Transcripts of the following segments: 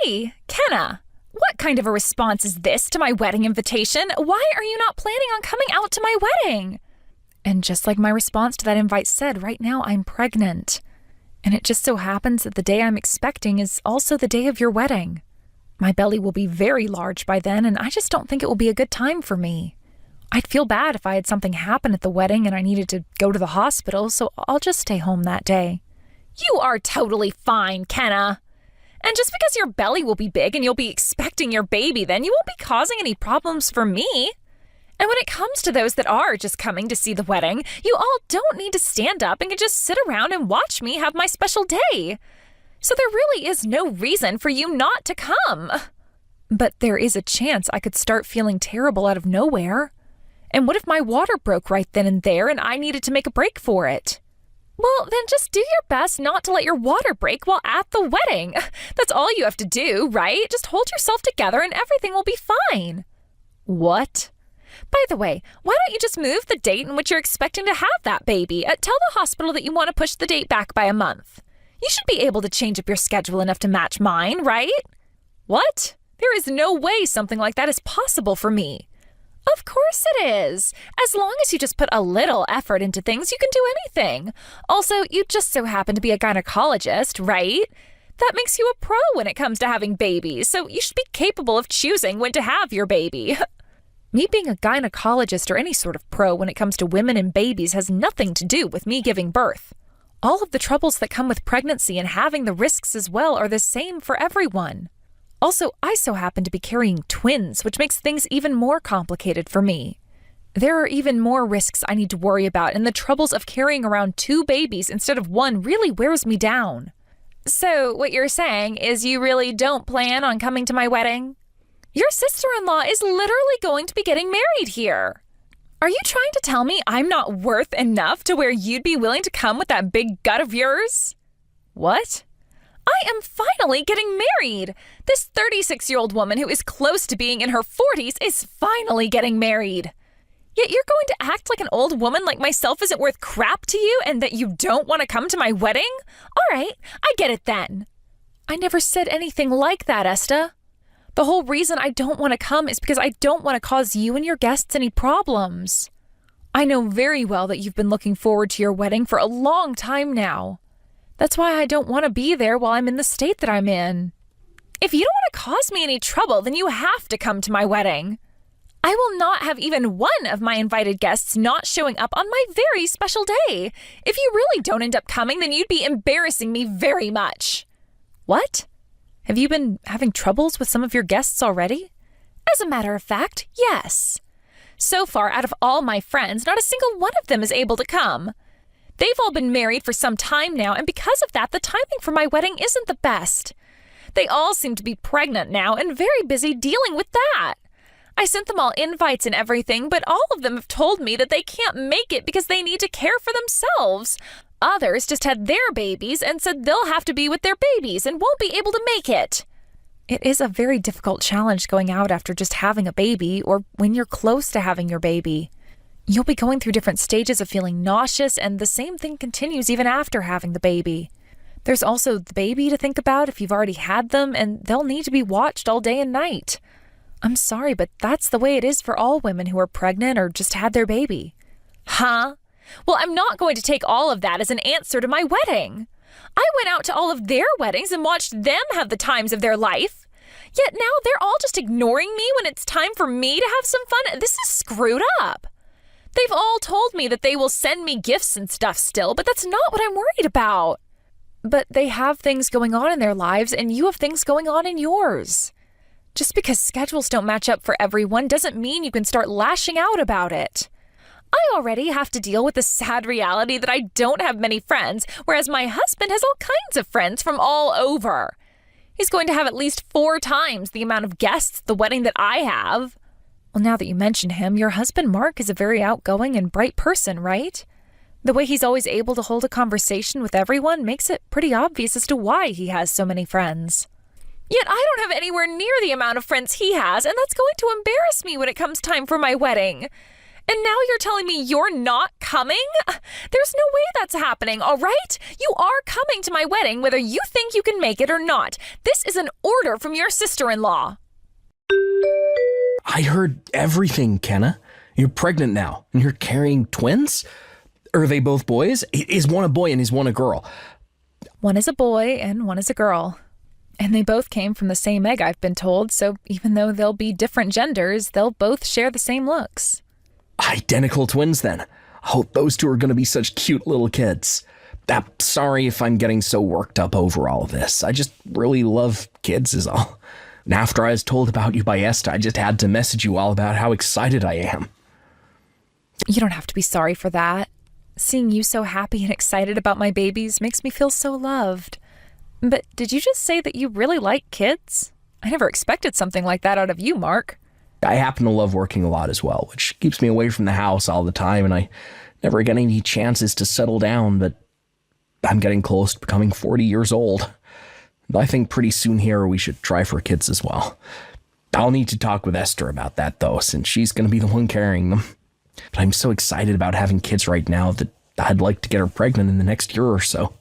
Hey, Kenna, what kind of a response is this to my wedding invitation? Why are you not planning on coming out to my wedding? And just like my response to that invite said, right now I'm pregnant. And it just so happens that the day I'm expecting is also the day of your wedding. My belly will be very large by then, and I just don't think it will be a good time for me. I'd feel bad if I had something happen at the wedding and I needed to go to the hospital, so I'll just stay home that day. You are totally fine, Kenna. And just because your belly will be big and you'll be expecting your baby, then you won't be causing any problems for me. And when it comes to those that are just coming to see the wedding, you all don't need to stand up and can just sit around and watch me have my special day. So there really is no reason for you not to come. But there is a chance I could start feeling terrible out of nowhere. And what if my water broke right then and there and I needed to make a break for it? Well, then just do your best not to let your water break while at the wedding. That's all you have to do, right? Just hold yourself together and everything will be fine. What? By the way, why don't you just move the date in which you're expecting to have that baby? Tell the hospital that you want to push the date back by a month. You should be able to change up your schedule enough to match mine, right? What? There is no way something like that is possible for me. Of course it is. As long as you just put a little effort into things, you can do anything. Also, you just so happen to be a gynecologist, right? That makes you a pro when it comes to having babies, so you should be capable of choosing when to have your baby. Me being a gynecologist or any sort of pro when it comes to women and babies has nothing to do with me giving birth. All of the troubles that come with pregnancy and having the risks as well are the same for everyone. Also, I so happen to be carrying twins, which makes things even more complicated for me. There are even more risks I need to worry about, and the troubles of carrying around 2 babies instead of 1 really wears me down. So, what you're saying is you really don't plan on coming to my wedding? Your sister-in-law is literally going to be getting married here. Are you trying to tell me I'm not worth enough to where you'd be willing to come with that big gut of yours? What? I am finally getting married. This 36-year-old woman who is close to being in her 40s is finally getting married. Yet you're going to act like an old woman like myself isn't worth crap to you and that you don't want to come to my wedding? All right, I get it then. I never said anything like that, Esta. The whole reason I don't want to come is because I don't want to cause you and your guests any problems. I know very well that you've been looking forward to your wedding for a long time now. That's why I don't want to be there while I'm in the state that I'm in. If you don't want to cause me any trouble, then you have to come to my wedding. I will not have even one of my invited guests not showing up on my very special day. If you really don't end up coming, then you'd be embarrassing me very much. What? Have you been having troubles with some of your guests already? As a matter of fact, yes. So far, out of all my friends, not a single one of them is able to come. They've all been married for some time now, and because of that, the timing for my wedding isn't the best. They all seem to be pregnant now and very busy dealing with that. I sent them all invites and everything, but all of them have told me that they can't make it because they need to care for themselves. Others just had their babies and said they'll have to be with their babies and won't be able to make it. It is a very difficult challenge going out after just having a baby or when you're close to having your baby. You'll be going through different stages of feeling nauseous, and the same thing continues even after having the baby. There's also the baby to think about if you've already had them, and they'll need to be watched all day and night. I'm sorry, but that's the way it is for all women who are pregnant or just had their baby. Huh? Well, I'm not going to take all of that as an answer to my wedding. I went out to all of their weddings and watched them have the times of their life. Yet now they're all just ignoring me when it's time for me to have some fun. This is screwed up. They've all told me that they will send me gifts and stuff still, but that's not what I'm worried about. But they have things going on in their lives, and you have things going on in yours. Just because schedules don't match up for everyone doesn't mean you can start lashing out about it. I already have to deal with the sad reality that I don't have many friends, whereas my husband has all kinds of friends from all over. He's going to have at least 4 times the amount of guests at the wedding that I have. Well, now that you mention him, your husband Mark is a very outgoing and bright person, right? The way he's always able to hold a conversation with everyone makes it pretty obvious as to why he has so many friends. Yet I don't have anywhere near the amount of friends he has, and that's going to embarrass me when it comes time for my wedding. And now you're telling me you're not coming? There's no way that's happening, all right? You are coming to my wedding whether you think you can make it or not. This is an order from your sister-in-law. I heard everything, Kenna. You're pregnant now, and you're carrying twins? Are they both boys? Is one a boy and is one a girl? One is a boy and one is a girl. And they both came from the same egg, I've been told, so even though they'll be different genders, they'll both share the same looks. Identical twins, then. Oh, those two are going to be such cute little kids. Sorry if I'm getting so worked up over all of this. I just really love kids is all. And after I was told about you by Esther, I just had to message you all about how excited I am. You don't have to be sorry for that. Seeing you so happy and excited about my babies makes me feel so loved. But did you just say that you really like kids? I never expected something like that out of you, Mark. I happen to love working a lot as well, which keeps me away from the house all the time, and I never get any chances to settle down, but I'm getting close to becoming 40 years old. And I think pretty soon here we should try for kids as well. I'll need to talk with Esther about that, though, since she's going to be the one carrying them. But I'm so excited about having kids right now that I'd like to get her pregnant in the next year or so.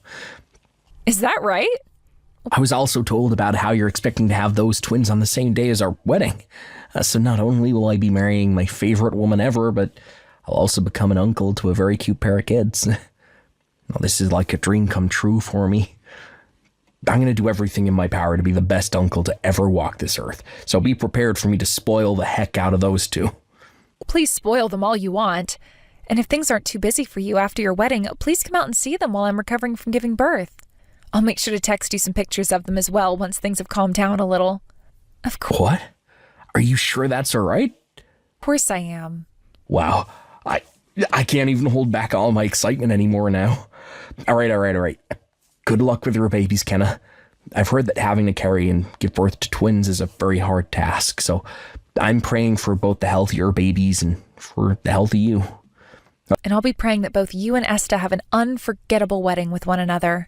Is that right? I was also told about how you're expecting to have those twins on the same day as our wedding. So not only will I be marrying my favorite woman ever, but I'll also become an uncle to a very cute pair of kids. Well, this is like a dream come true for me. I'm going to do everything in my power to be the best uncle to ever walk this earth. So be prepared for me to spoil the heck out of those two. Please spoil them all you want. And if things aren't too busy for you after your wedding, please come out and see them while I'm recovering from giving birth. I'll make sure to text you some pictures of them as well once things have calmed down a little. Of course. What? Are you sure that's all right? Of course I am. Wow. I can't even hold back all my excitement anymore now. All right. Good luck with your babies, Kenna. I've heard that having to carry and give birth to twins is a very hard task, so I'm praying for both the health of your babies and for the health of you. And I'll be praying that both you and Esta have an unforgettable wedding with one another.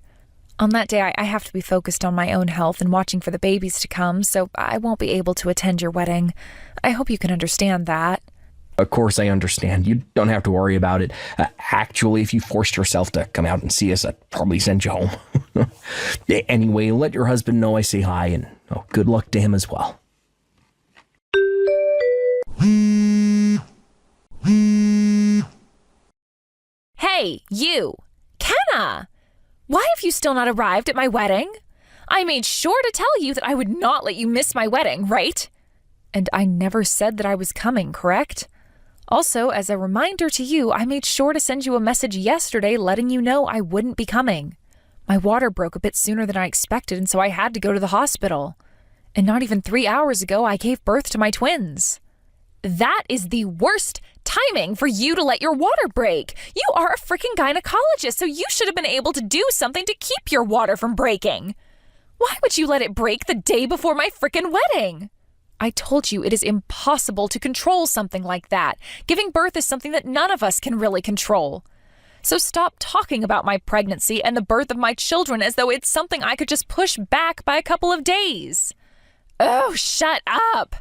On that day, I have to be focused on my own health and watching for the babies to come, so I won't be able to attend your wedding. I hope you can understand that. Of course I understand. You don't have to worry about it. Actually, if you forced yourself to come out and see us, I'd probably send you home. Anyway, let your husband know I say hi, and good luck to him as well. Hey, you! Kenna! Why have you still not arrived at my wedding? I made sure to tell you that I would not let you miss my wedding, right? And I never said that I was coming, correct? Also, as a reminder to you, I made sure to send you a message yesterday letting you know I wouldn't be coming. My water broke a bit sooner than I expected, and so I had to go to the hospital. And not even 3 hours ago, I gave birth to my twins. That is the worst timing for you to let your water break. You are a freaking gynecologist, so you should have been able to do something to keep your water from breaking. Why would you let it break the day before my freaking wedding? I told you it is impossible to control something like that. Giving birth is something that none of us can really control. So stop talking about my pregnancy and the birth of my children as though it's something I could just push back by a couple of days. Oh, shut up.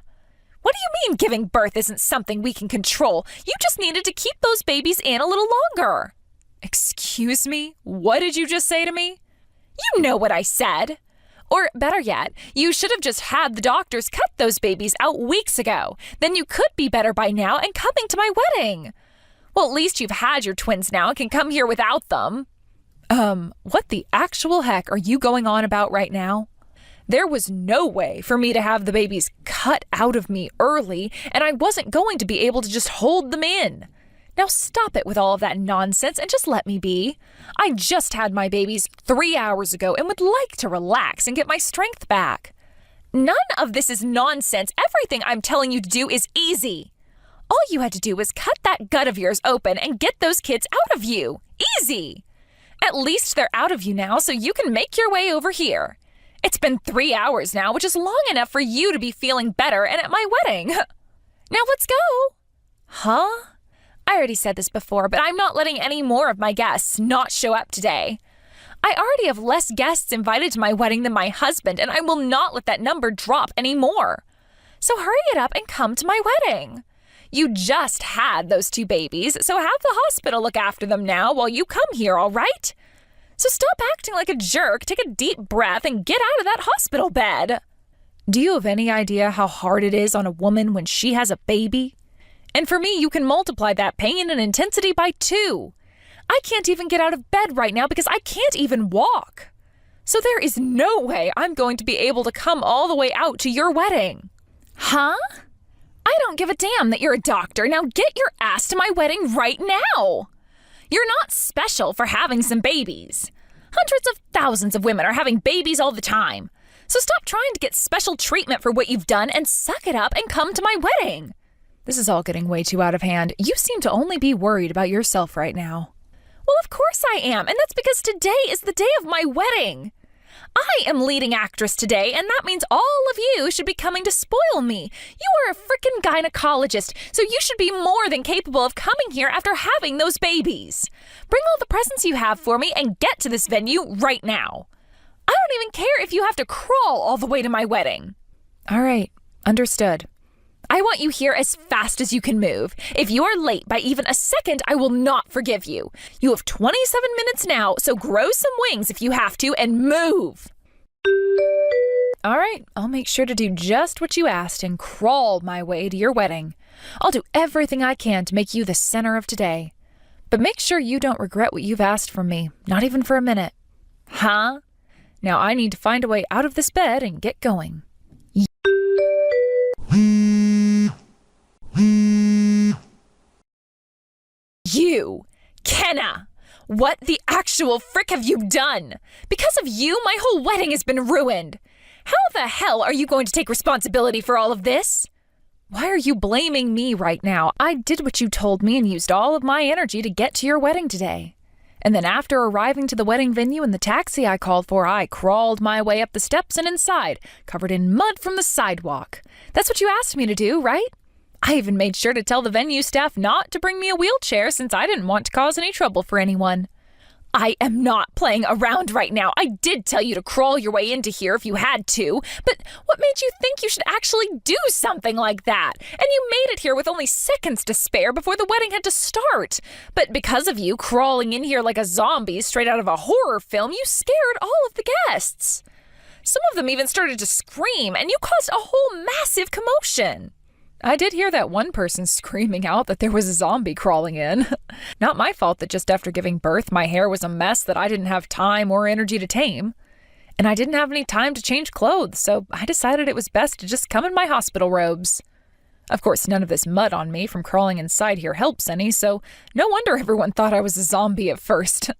What do you mean giving birth isn't something we can control? You just needed to keep those babies in a little longer. Excuse me? What did you just say to me? You know what I said. Or better yet, you should have just had the doctors cut those babies out weeks ago. Then you could be better by now and coming to my wedding. Well, at least you've had your twins now and can come here without them. What the actual heck are you going on about right now? There was no way for me to have the babies cut out of me early, and I wasn't going to be able to just hold them in. Now stop it with all of that nonsense and just let me be. I just had my babies 3 hours ago and would like to relax and get my strength back. None of this is nonsense. Everything I'm telling you to do is easy. All you had to do was cut that gut of yours open and get those kids out of you. Easy. At least they're out of you now, so you can make your way over here. It's been 3 hours now, which is long enough for you to be feeling better and at my wedding. Now let's go. Huh? I already said this before, but I'm not letting any more of my guests not show up today. I already have less guests invited to my wedding than my husband, and I will not let that number drop anymore. So hurry it up and come to my wedding. You just had those 2 babies, so have the hospital look after them now while you come here, all right? So stop acting like a jerk, take a deep breath, and get out of that hospital bed. Do you have any idea how hard it is on a woman when she has a baby? And for me, you can multiply that pain and intensity by 2. I can't even get out of bed right now because I can't even walk. So there is no way I'm going to be able to come all the way out to your wedding. Huh? I don't give a damn that you're a doctor. Now get your ass to my wedding right now. You're not special for having some babies. Hundreds of thousands of women are having babies all the time. So stop trying to get special treatment for what you've done and suck it up and come to my wedding. This is all getting way too out of hand. You seem to only be worried about yourself right now. Well, of course I am, and that's because today is the day of my wedding. I am leading actress today, and that means all of you should be coming to spoil me. You are a frickin' gynecologist, so you should be more than capable of coming here after having those babies. Bring all the presents you have for me and get to this venue right now. I don't even care if you have to crawl all the way to my wedding. All right, understood. I want you here as fast as you can move. If you are late by even a second, I will not forgive you. You have 27 minutes now, so grow some wings if you have to and move. All right, I'll make sure to do just what you asked and crawl my way to your wedding. I'll do everything I can to make you the center of today. But make sure you don't regret what you've asked from me, not even for a minute. Huh? Now I need to find a way out of this bed and get going. You, Kenna, what the actual frick have you done? Because of you, my whole wedding has been ruined. How the hell are you going to take responsibility for all of this? Why are you blaming me right now? I did what you told me and used all of my energy to get to your wedding today. And then after arriving to the wedding venue in the taxi I called for, I crawled my way up the steps and inside, covered in mud from the sidewalk. That's what you asked me to do, right? I even made sure to tell the venue staff not to bring me a wheelchair since I didn't want to cause any trouble for anyone. I am not playing around right now. I did tell you to crawl your way into here if you had to, but what made you think you should actually do something like that? And you made it here with only seconds to spare before the wedding had to start. But because of you crawling in here like a zombie straight out of a horror film, you scared all of the guests. Some of them even started to scream, and you caused a whole massive commotion. I did hear that one person screaming out that there was a zombie crawling in. Not my fault that just after giving birth, my hair was a mess that I didn't have time or energy to tame. And I didn't have any time to change clothes, so I decided it was best to just come in my hospital robes. Of course, none of this mud on me from crawling inside here helps any, so no wonder everyone thought I was a zombie at first.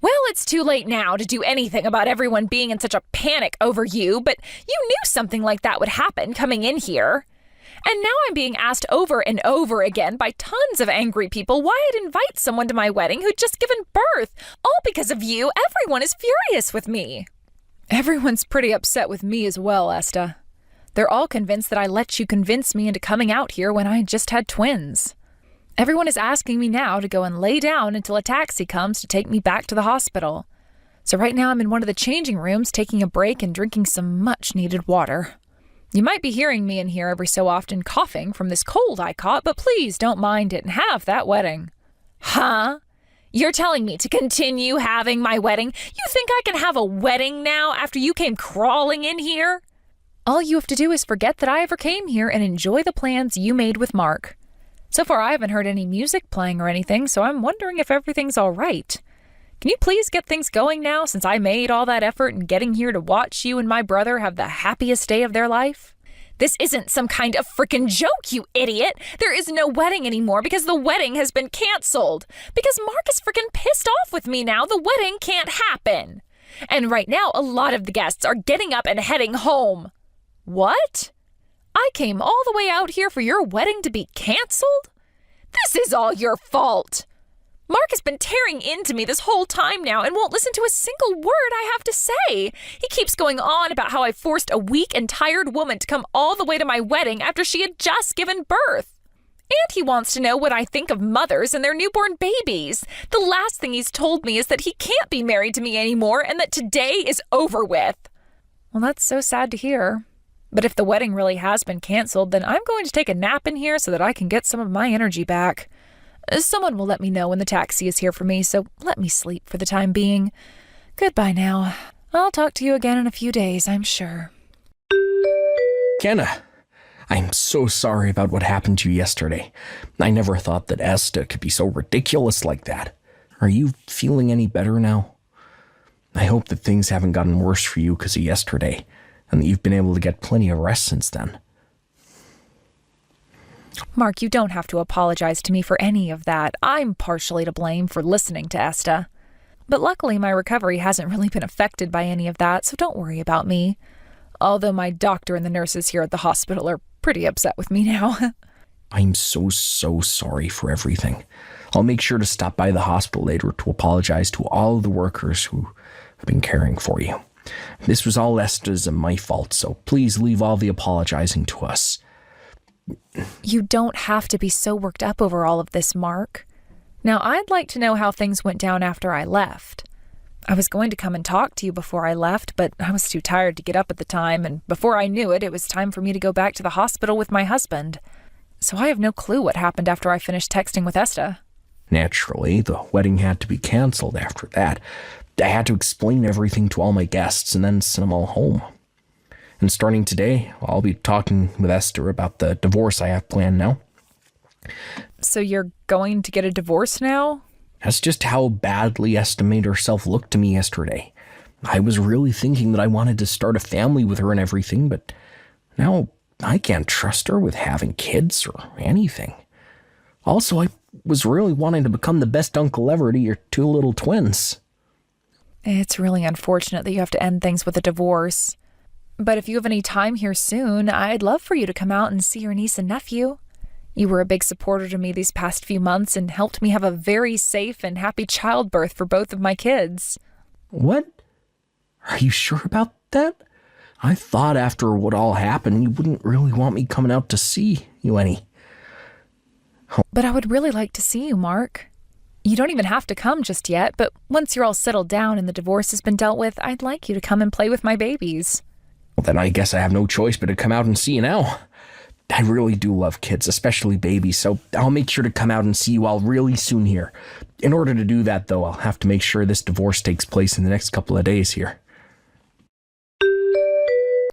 Well, it's too late now to do anything about everyone being in such a panic over you, but you knew something like that would happen coming in here. And now I'm being asked over and over again by tons of angry people why I'd invite someone to my wedding who'd just given birth. All because of you. Everyone is furious with me. Everyone's pretty upset with me as well, Esta. They're all convinced that I let you convince me into coming out here when I just had twins. Everyone is asking me now to go and lay down until a taxi comes to take me back to the hospital. So right now I'm in one of the changing rooms taking a break and drinking some much-needed water. You might be hearing me in here every so often coughing from this cold I caught, but please don't mind it and have that wedding. Huh? You're telling me to continue having my wedding? You think I can have a wedding now after you came crawling in here? All you have to do is forget that I ever came here and enjoy the plans you made with Mark. So far I haven't heard any music playing or anything, so I'm wondering if everything's all right. Can you please get things going now, since I made all that effort in getting here to watch you and my brother have the happiest day of their life? This isn't some kind of frickin' joke, you idiot! There is no wedding anymore because the wedding has been canceled. Because Mark is frickin' pissed off with me now, the wedding can't happen. And right now, a lot of the guests are getting up and heading home. What? I came all the way out here for your wedding to be canceled? This is all your fault! Mark has been tearing into me this whole time now and won't listen to a single word I have to say. He keeps going on about how I forced a weak and tired woman to come all the way to my wedding after she had just given birth. And he wants to know what I think of mothers and their newborn babies. The last thing he's told me is that he can't be married to me anymore and that today is over with. Well, that's so sad to hear. But if the wedding really has been canceled, then I'm going to take a nap in here so that I can get some of my energy back. Someone will let me know when the taxi is here for me, so let me sleep for the time being. Goodbye now. I'll talk to you again in a few days, I'm sure. Kenna, I'm so sorry about what happened to you yesterday. I never thought that Esta could be so ridiculous like that. Are you feeling any better now? I hope that things haven't gotten worse for you because of yesterday, and that you've been able to get plenty of rest since then. Mark, you don't have to apologize to me for any of that. I'm partially to blame for listening to Esta. But luckily, my recovery hasn't really been affected by any of that, so don't worry about me. Although my doctor and the nurses here at the hospital are pretty upset with me now. I'm so sorry for everything. I'll make sure to stop by the hospital later to apologize to all of the workers who have been caring for you. This was all Esta's and my fault, so please leave all the apologizing to us. You don't have to be so worked up over all of this, Mark. Now, I'd like to know how things went down after I left. I was going to come and talk to you before I left, but I was too tired to get up at the time, and before I knew it, it was time for me to go back to the hospital with my husband. So I have no clue what happened after I finished texting with Esta. Naturally, the wedding had to be canceled after that. I had to explain everything to all my guests and then send them all home. And starting today, I'll be talking with Esther about the divorce I have planned now. So you're going to get a divorce now? That's just how badly Esther made herself look to me yesterday. I was really thinking that I wanted to start a family with her and everything, but now I can't trust her with having kids or anything. Also, I was really wanting to become the best uncle ever to your two little twins. It's really unfortunate that you have to end things with a divorce. But if you have any time here soon, I'd love for you to come out and see your niece and nephew. You were a big supporter to me these past few months and helped me have a very safe and happy childbirth for both of my kids. What? Are you sure about that? I thought after what all happened, you wouldn't really want me coming out to see you any. But I would really like to see you, Mark. You don't even have to come just yet, but once you're all settled down and the divorce has been dealt with, I'd like you to come and play with my babies. Well, then I guess I have no choice but to come out and see you now. I really do love kids, especially babies, so I'll make sure to come out and see you all really soon here. In order to do that, though, I'll have to make sure this divorce takes place in the next couple of days here.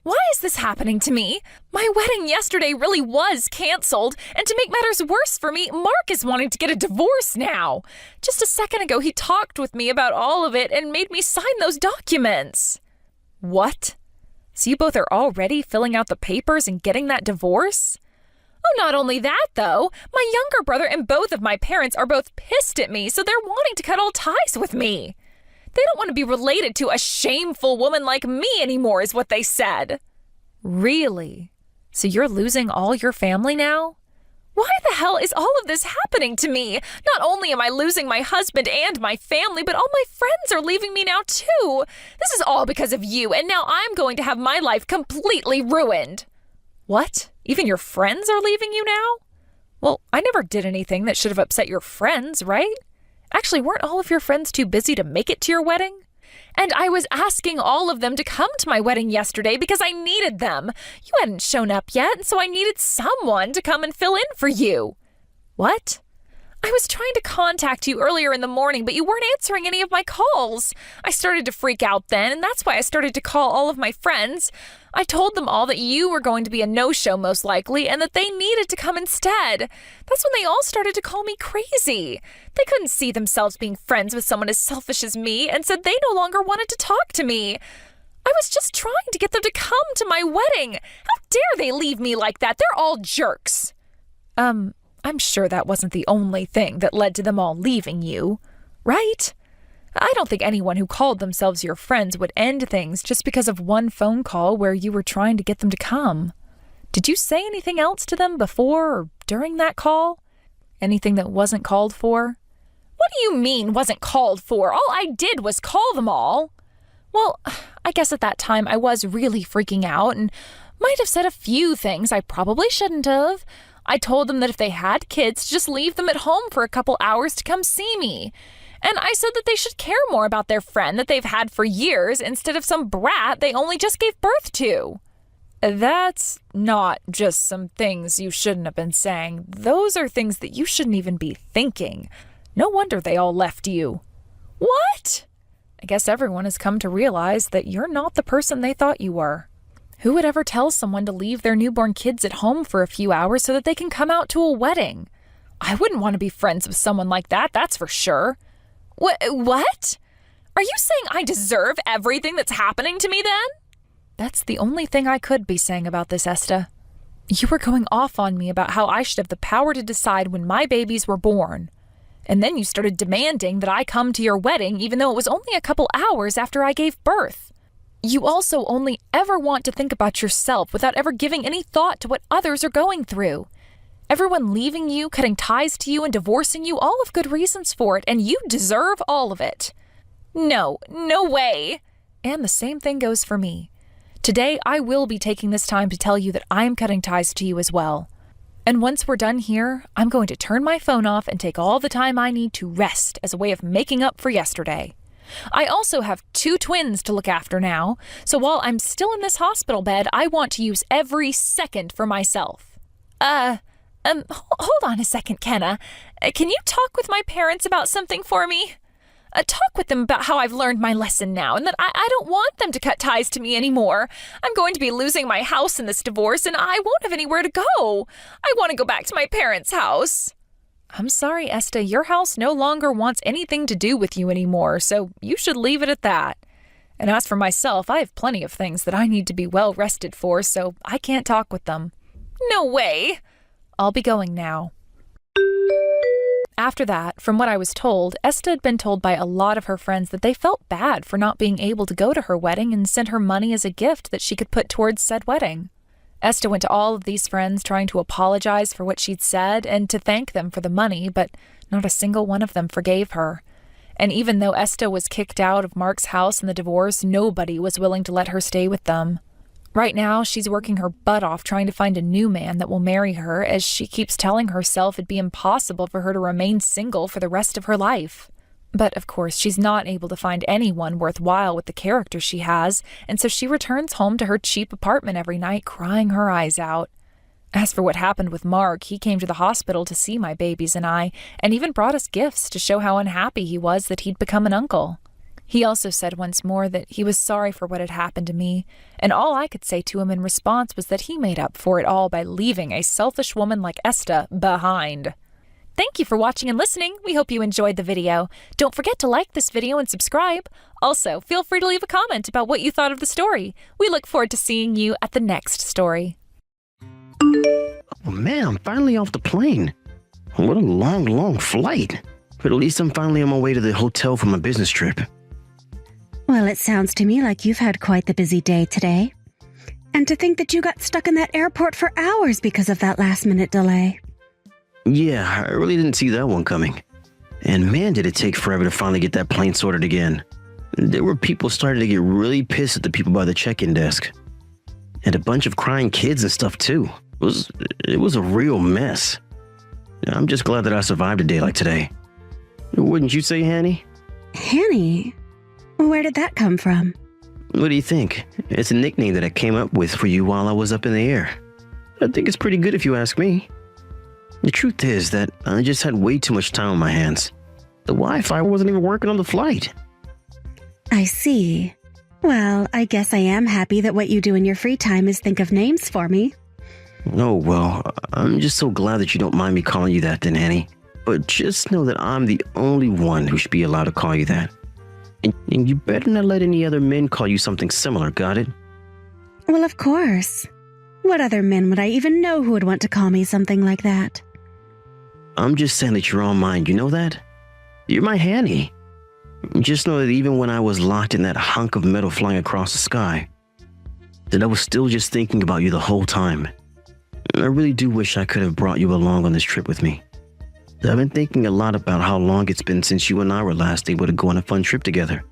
Why is this happening to me? My wedding yesterday really was canceled, and to make matters worse for me, Mark is wanting to get a divorce now. Just a second ago, he talked with me about all of it and made me sign those documents. What? So you both are already filling out the papers and getting that divorce? Oh, not only that, though. My younger brother and both of my parents are both pissed at me, so they're wanting to cut all ties with me. They don't want to be related to a shameful woman like me anymore, is what they said. Really? So you're losing all your family now? Why the hell is all of this happening to me? Not only am I losing my husband and my family, but all my friends are leaving me now too. This is all because of you, and now I'm going to have my life completely ruined. What? Even your friends are leaving you now? Well, I never did anything that should have upset your friends, right? Actually, weren't all of your friends too busy to make it to your wedding? And I was asking all of them to come to my wedding yesterday because I needed them. You hadn't shown up yet, so I needed someone to come and fill in for you. What? I was trying to contact you earlier in the morning, but you weren't answering any of my calls. I started to freak out then, and that's why I started to call all of my friends. I told them all that you were going to be a no-show most likely, and that they needed to come instead. That's when they all started to call me crazy. They couldn't see themselves being friends with someone as selfish as me, and said they no longer wanted to talk to me. I was just trying to get them to come to my wedding. How dare they leave me like that? They're all jerks. I'm sure that wasn't the only thing that led to them all leaving you, right? I don't think anyone who called themselves your friends would end things just because of one phone call where you were trying to get them to come. Did you say anything else to them before or during that call? Anything that wasn't called for? What do you mean wasn't called for? All I did was call them all. Well, I guess at that time I was really freaking out and might have said a few things I probably shouldn't have. I told them that if they had kids, to just leave them at home for a couple hours to come see me. And I said that they should care more about their friend that they've had for years instead of some brat they only just gave birth to. That's not just some things you shouldn't have been saying. Those are things that you shouldn't even be thinking. No wonder they all left you. What? I guess everyone has come to realize that you're not the person they thought you were. Who would ever tell someone to leave their newborn kids at home for a few hours so that they can come out to a wedding? I wouldn't want to be friends with someone like that, that's for sure. What? Are you saying I deserve everything that's happening to me then? That's the only thing I could be saying about this, Esta. You were going off on me about how I should have the power to decide when my babies were born. And then you started demanding that I come to your wedding even though it was only a couple hours after I gave birth. You also only ever want to think about yourself without ever giving any thought to what others are going through. Everyone leaving you, cutting ties to you, and divorcing you, all have good reasons for it, and you deserve all of it. No way. And the same thing goes for me. Today, I will be taking this time to tell you that I'm cutting ties to you as well. And once we're done here, I'm going to turn my phone off and take all the time I need to rest as a way of making up for yesterday. I also have 2 twins to look after now, so while I'm still in this hospital bed, I want to use every second for myself. Hold on a second, Kenna. Can you talk with my parents about something for me? Talk with them about how I've learned my lesson now and that I don't want them to cut ties to me anymore. I'm going to be losing my house in this divorce and I won't have anywhere to go. I want to go back to my parents' house. I'm sorry, Esta, your house no longer wants anything to do with you anymore, so you should leave it at that. And as for myself, I have plenty of things that I need to be well rested for, so I can't talk with them. No way. I'll be going now. After that, from what I was told, Esta had been told by a lot of her friends that they felt bad for not being able to go to her wedding and sent her money as a gift that she could put towards said wedding. Esta went to all of these friends trying to apologize for what she'd said and to thank them for the money, but not a single one of them forgave her. And even though Esta was kicked out of Mark's house in the divorce, nobody was willing to let her stay with them. Right now, she's working her butt off trying to find a new man that will marry her, as she keeps telling herself it'd be impossible for her to remain single for the rest of her life. But of course, she's not able to find anyone worthwhile with the character she has, and so she returns home to her cheap apartment every night crying her eyes out. As for what happened with Mark, he came to the hospital to see my babies and I, and even brought us gifts to show how unhappy he was that he'd become an uncle. He also said once more that he was sorry for what had happened to me, and all I could say to him in response was that he made up for it all by leaving a selfish woman like Esta behind. Thank you for watching and listening. We hope you enjoyed the video. Don't forget to like this video and subscribe. Also, feel free to leave a comment about what you thought of the story. We look forward to seeing you at the next story. Oh man, I'm finally off the plane. What a long flight. But at least I'm finally on my way to the hotel for my business trip. Well, it sounds to me like you've had quite the busy day today. And to think that you got stuck in that airport for hours because of that last-minute delay. Yeah, I really didn't see that one coming. And man, did it take forever to finally get that plane sorted again. There were people starting to get really pissed at the people by the check-in desk. And a bunch of crying kids and stuff too. It was a real mess. I'm just glad that I survived a day like today. Wouldn't you say, Hanny? Hanny? Where did that come from? What do you think? It's a nickname that I came up with for you while I was up in the air. I think it's pretty good if you ask me. The truth is that I just had way too much time on my hands. The Wi-Fi wasn't even working on the flight. I see. Well, I guess I am happy that what you do in your free time is think of names for me. Oh, well, I'm just so glad that you don't mind me calling you that then, Hanny. But just know that I'm the only one who should be allowed to call you that. And you better not let any other men call you something similar, got it? Well, of course. What other men would I even know who would want to call me something like that? I'm just saying that you're on mine, you know that? You're my Hanny. Just know that even when I was locked in that hunk of metal flying across the sky, that I was still just thinking about you the whole time. I really do wish I could have brought you along on this trip with me. I've been thinking a lot about how long it's been since you and I were last able to go on a fun trip together.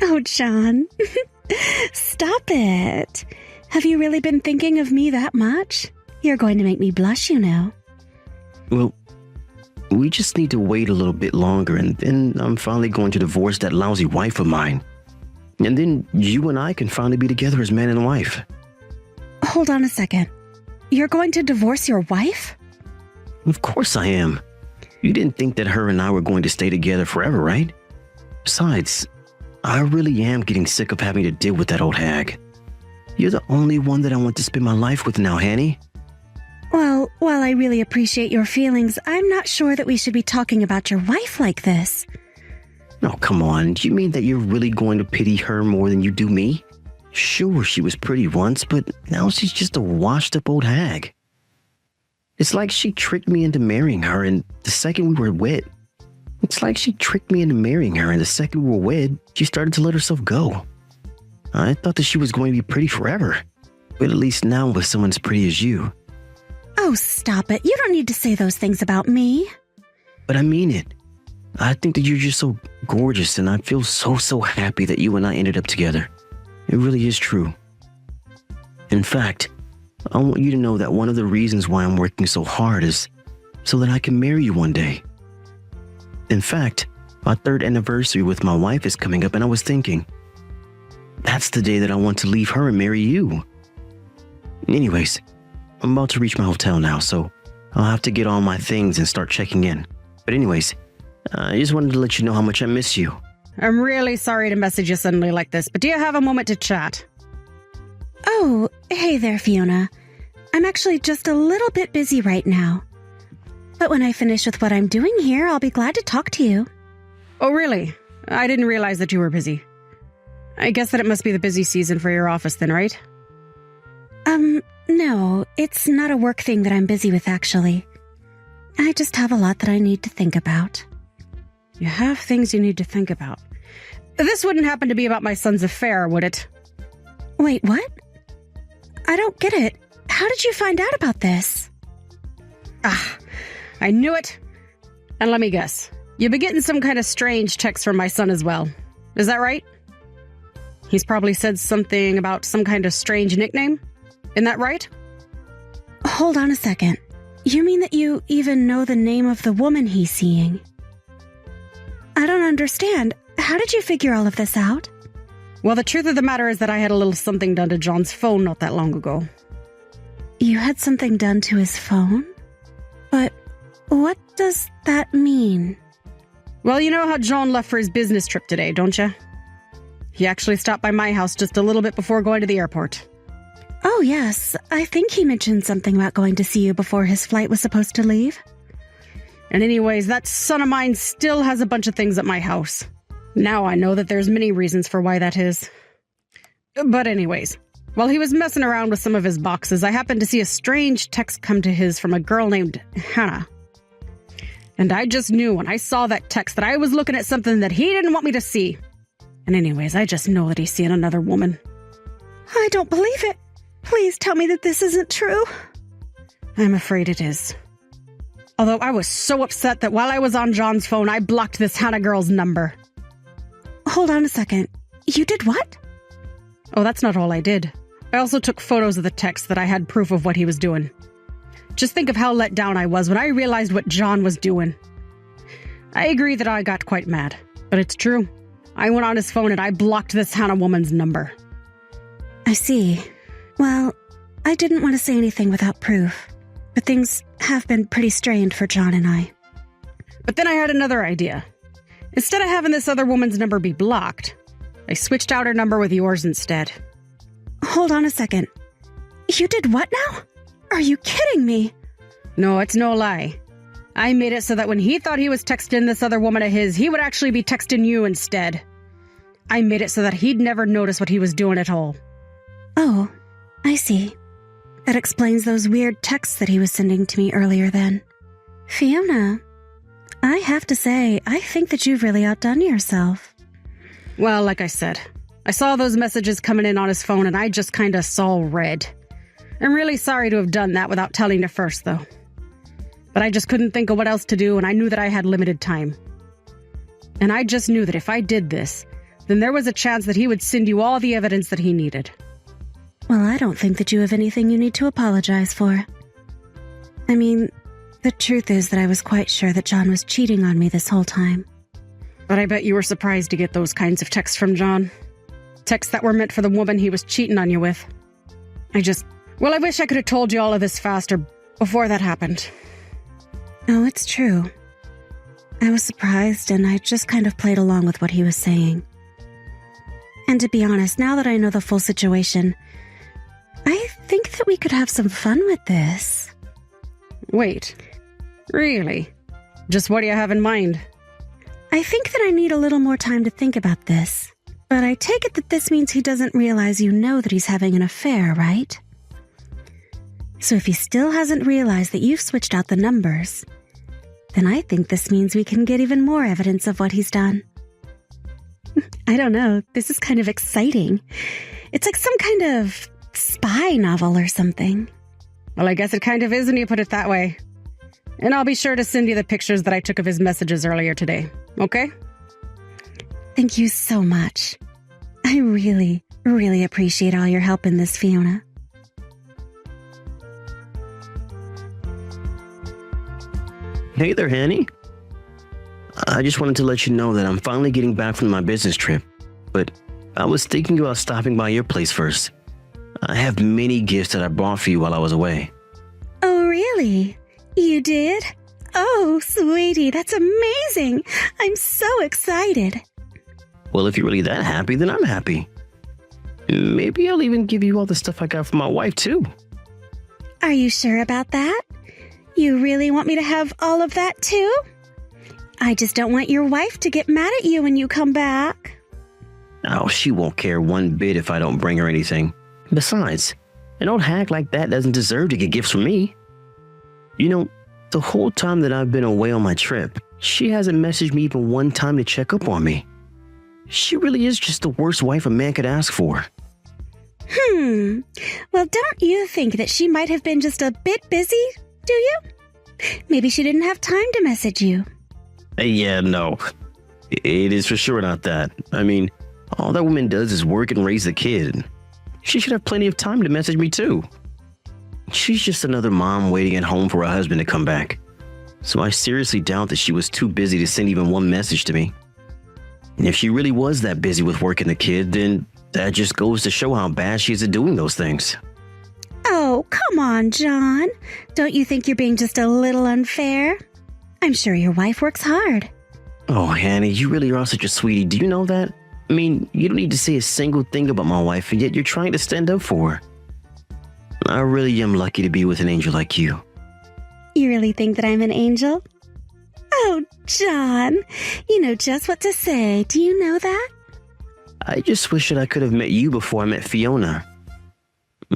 Oh, John. Stop it. Have you really been thinking of me that much? You're going to make me blush, you know. Well, we just need to wait a little bit longer, and then I'm finally going to divorce that lousy wife of mine. And then you and I can finally be together as man and wife. Hold on a second. You're going to divorce your wife? Of course I am. You didn't think that her and I were going to stay together forever, right? Besides, I really am getting sick of having to deal with that old hag. You're the only one that I want to spend my life with now, Hanny. Well, while I really appreciate your feelings, I'm not sure that we should be talking about your wife like this. Oh, come on. Do you mean that you're really going to pity her more than you do me? Sure, she was pretty once, but now she's just a washed-up old hag. It's like she tricked me into marrying her, and the second we were wed, she started to let herself go. I thought that she was going to be pretty forever, but at least now with someone as pretty as you. Oh, stop it. You don't need to say those things about me. But I mean it. I think that you're just so gorgeous, and I feel so happy that you and I ended up together. It really is true. In fact, I want you to know that one of the reasons why I'm working so hard is so that I can marry you one day. In fact, my 3rd anniversary with my wife is coming up, and I was thinking, that's the day that I want to leave her and marry you. Anyways, I'm about to reach my hotel now, so I'll have to get all my things and start checking in. But anyways, I just wanted to let you know how much I miss you. I'm really sorry to message you suddenly like this, but do you have a moment to chat? Oh, hey there, Fiona. I'm actually just a little bit busy right now. But when I finish with what I'm doing here, I'll be glad to talk to you. Oh, really? I didn't realize that you were busy. I guess that it must be the busy season for your office then, right? No, it's not a work thing that I'm busy with, actually. I just have a lot that I need to think about. You have things you need to think about. This wouldn't happen to be about my son's affair, would it? Wait, what? I don't get it. How did you find out about this? I knew it. And let me guess. You've been getting some kind of strange texts from my son as well. Is that right? He's probably said something about some kind of strange nickname. Isn't that right? Hold on a second. You mean that you even know the name of the woman he's seeing? I don't understand. How did you figure all of this out? Well, the truth of the matter is that I had a little something done to John's phone not that long ago. You had something done to his phone? But what does that mean? Well, you know how John left for his business trip today, don't you? He actually stopped by my house just a little bit before going to the airport. Oh, yes. I think he mentioned something about going to see you before his flight was supposed to leave. And anyways, that son of mine still has a bunch of things at my house. Now I know that there's many reasons for why that is. But anyways, while he was messing around with some of his boxes, I happened to see a strange text come to his from a girl named Hannah. And I just knew when I saw that text that I was looking at something that he didn't want me to see. And anyways, I just know that he's seeing another woman. I don't believe it. Please tell me that this isn't true. I'm afraid it is. Although I was so upset that while I was on John's phone, I blocked this Hannah girl's number. Hold on a second. You did what? Oh, that's not all I did. I also took photos of the text that I had proof of what he was doing. Just think of how let down I was when I realized what John was doing. I agree that I got quite mad, but it's true. I went on his phone and I blocked this Hannah woman's number. I see. Well, I didn't want to say anything without proof, but things have been pretty strained for John and I. But then I had another idea. Instead of having this other woman's number be blocked, I switched out her number with yours instead. Hold on a second. You did what now? Are you kidding me? No, it's no lie. I made it so that when he thought he was texting this other woman of his, he would actually be texting you instead. I made it so that he'd never notice what he was doing at all. Oh, I see. That explains those weird texts that he was sending to me earlier then. Fiona, I have to say, I think that you've really outdone yourself. Well, like I said, I saw those messages coming in on his phone and I just kinda saw red. I'm really sorry to have done that without telling you first, though. But I just couldn't think of what else to do, and I knew that I had limited time. And I just knew that if I did this, then there was a chance that he would send you all the evidence that he needed. Well, I don't think that you have anything you need to apologize for. I mean, the truth is that I was quite sure that John was cheating on me this whole time. But I bet you were surprised to get those kinds of texts from John. Texts that were meant for the woman he was cheating on you with. Well, I wish I could have told you all of this faster before that happened. Oh, it's true. I was surprised and I just kind of played along with what he was saying. And to be honest, now that I know the full situation, I think that we could have some fun with this. Wait, really? Just what do you have in mind? I think that I need a little more time to think about this. But I take it that this means he doesn't realize you know that he's having an affair, right? So if he still hasn't realized that you've switched out the numbers, then I think this means we can get even more evidence of what he's done. I don't know, this is kind of exciting. It's like some kind of spy novel or something. Well, I guess it kind of is when you put it that way. And I'll be sure to send you the pictures that I took of his messages earlier today, okay? Thank you so much. I really, really appreciate all your help in this, Fiona. Hey there, Hanny. I just wanted to let you know that I'm finally getting back from my business trip, but I was thinking about stopping by your place first. I have many gifts that I bought for you while I was away. Oh, really? You did? Oh, sweetie, that's amazing. I'm so excited. Well, if you're really that happy, then I'm happy. Maybe I'll even give you all the stuff I got from my wife, too. Are you sure about that? You really want me to have all of that, too? I just don't want your wife to get mad at you when you come back. Oh, she won't care one bit if I don't bring her anything. Besides, an old hag like that doesn't deserve to get gifts from me. You know, the whole time that I've been away on my trip, she hasn't messaged me even one time to check up on me. She really is just the worst wife a man could ask for. Well, don't you think that she might have been just a bit busy, do you? Maybe she didn't have time to message you. Yeah, no. It is for sure not that. I mean, all that woman does is work and raise the kid. She should have plenty of time to message me too. She's just another mom waiting at home for her husband to come back. So I seriously doubt that she was too busy to send even one message to me. And if she really was that busy with working the kid, then that just goes to show how bad she is at doing those things. Oh, come on, John. Don't you think you're being just a little unfair? I'm sure your wife works hard. Oh, Hanny, you really are such a sweetie. Do you know that? I mean, you don't need to say a single thing about my wife, and yet you're trying to stand up for her. I really am lucky to be with an angel like you. You really think that I'm an angel? Oh, John, you know just what to say. Do you know that? I just wish that I could have met you before I met Fiona.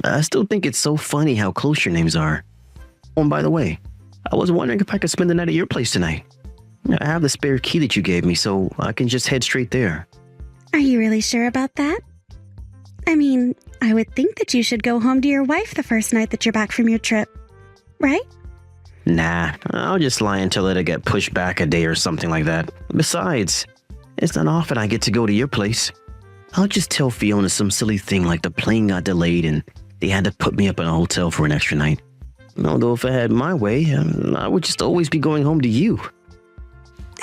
I still think it's so funny how close your names are. Oh, and by the way, I was wondering if I could spend the night at your place tonight. I have the spare key that you gave me, so I can just head straight there. Are you really sure about that? I mean, I would think that you should go home to your wife the first night that you're back from your trip, right? Nah, I'll just lie until it'll get pushed back a day or something like that. Besides, it's not often I get to go to your place. I'll just tell Fiona some silly thing like the plane got delayed and they had to put me up in a hotel for an extra night. Although if I had my way, I would just always be going home to you.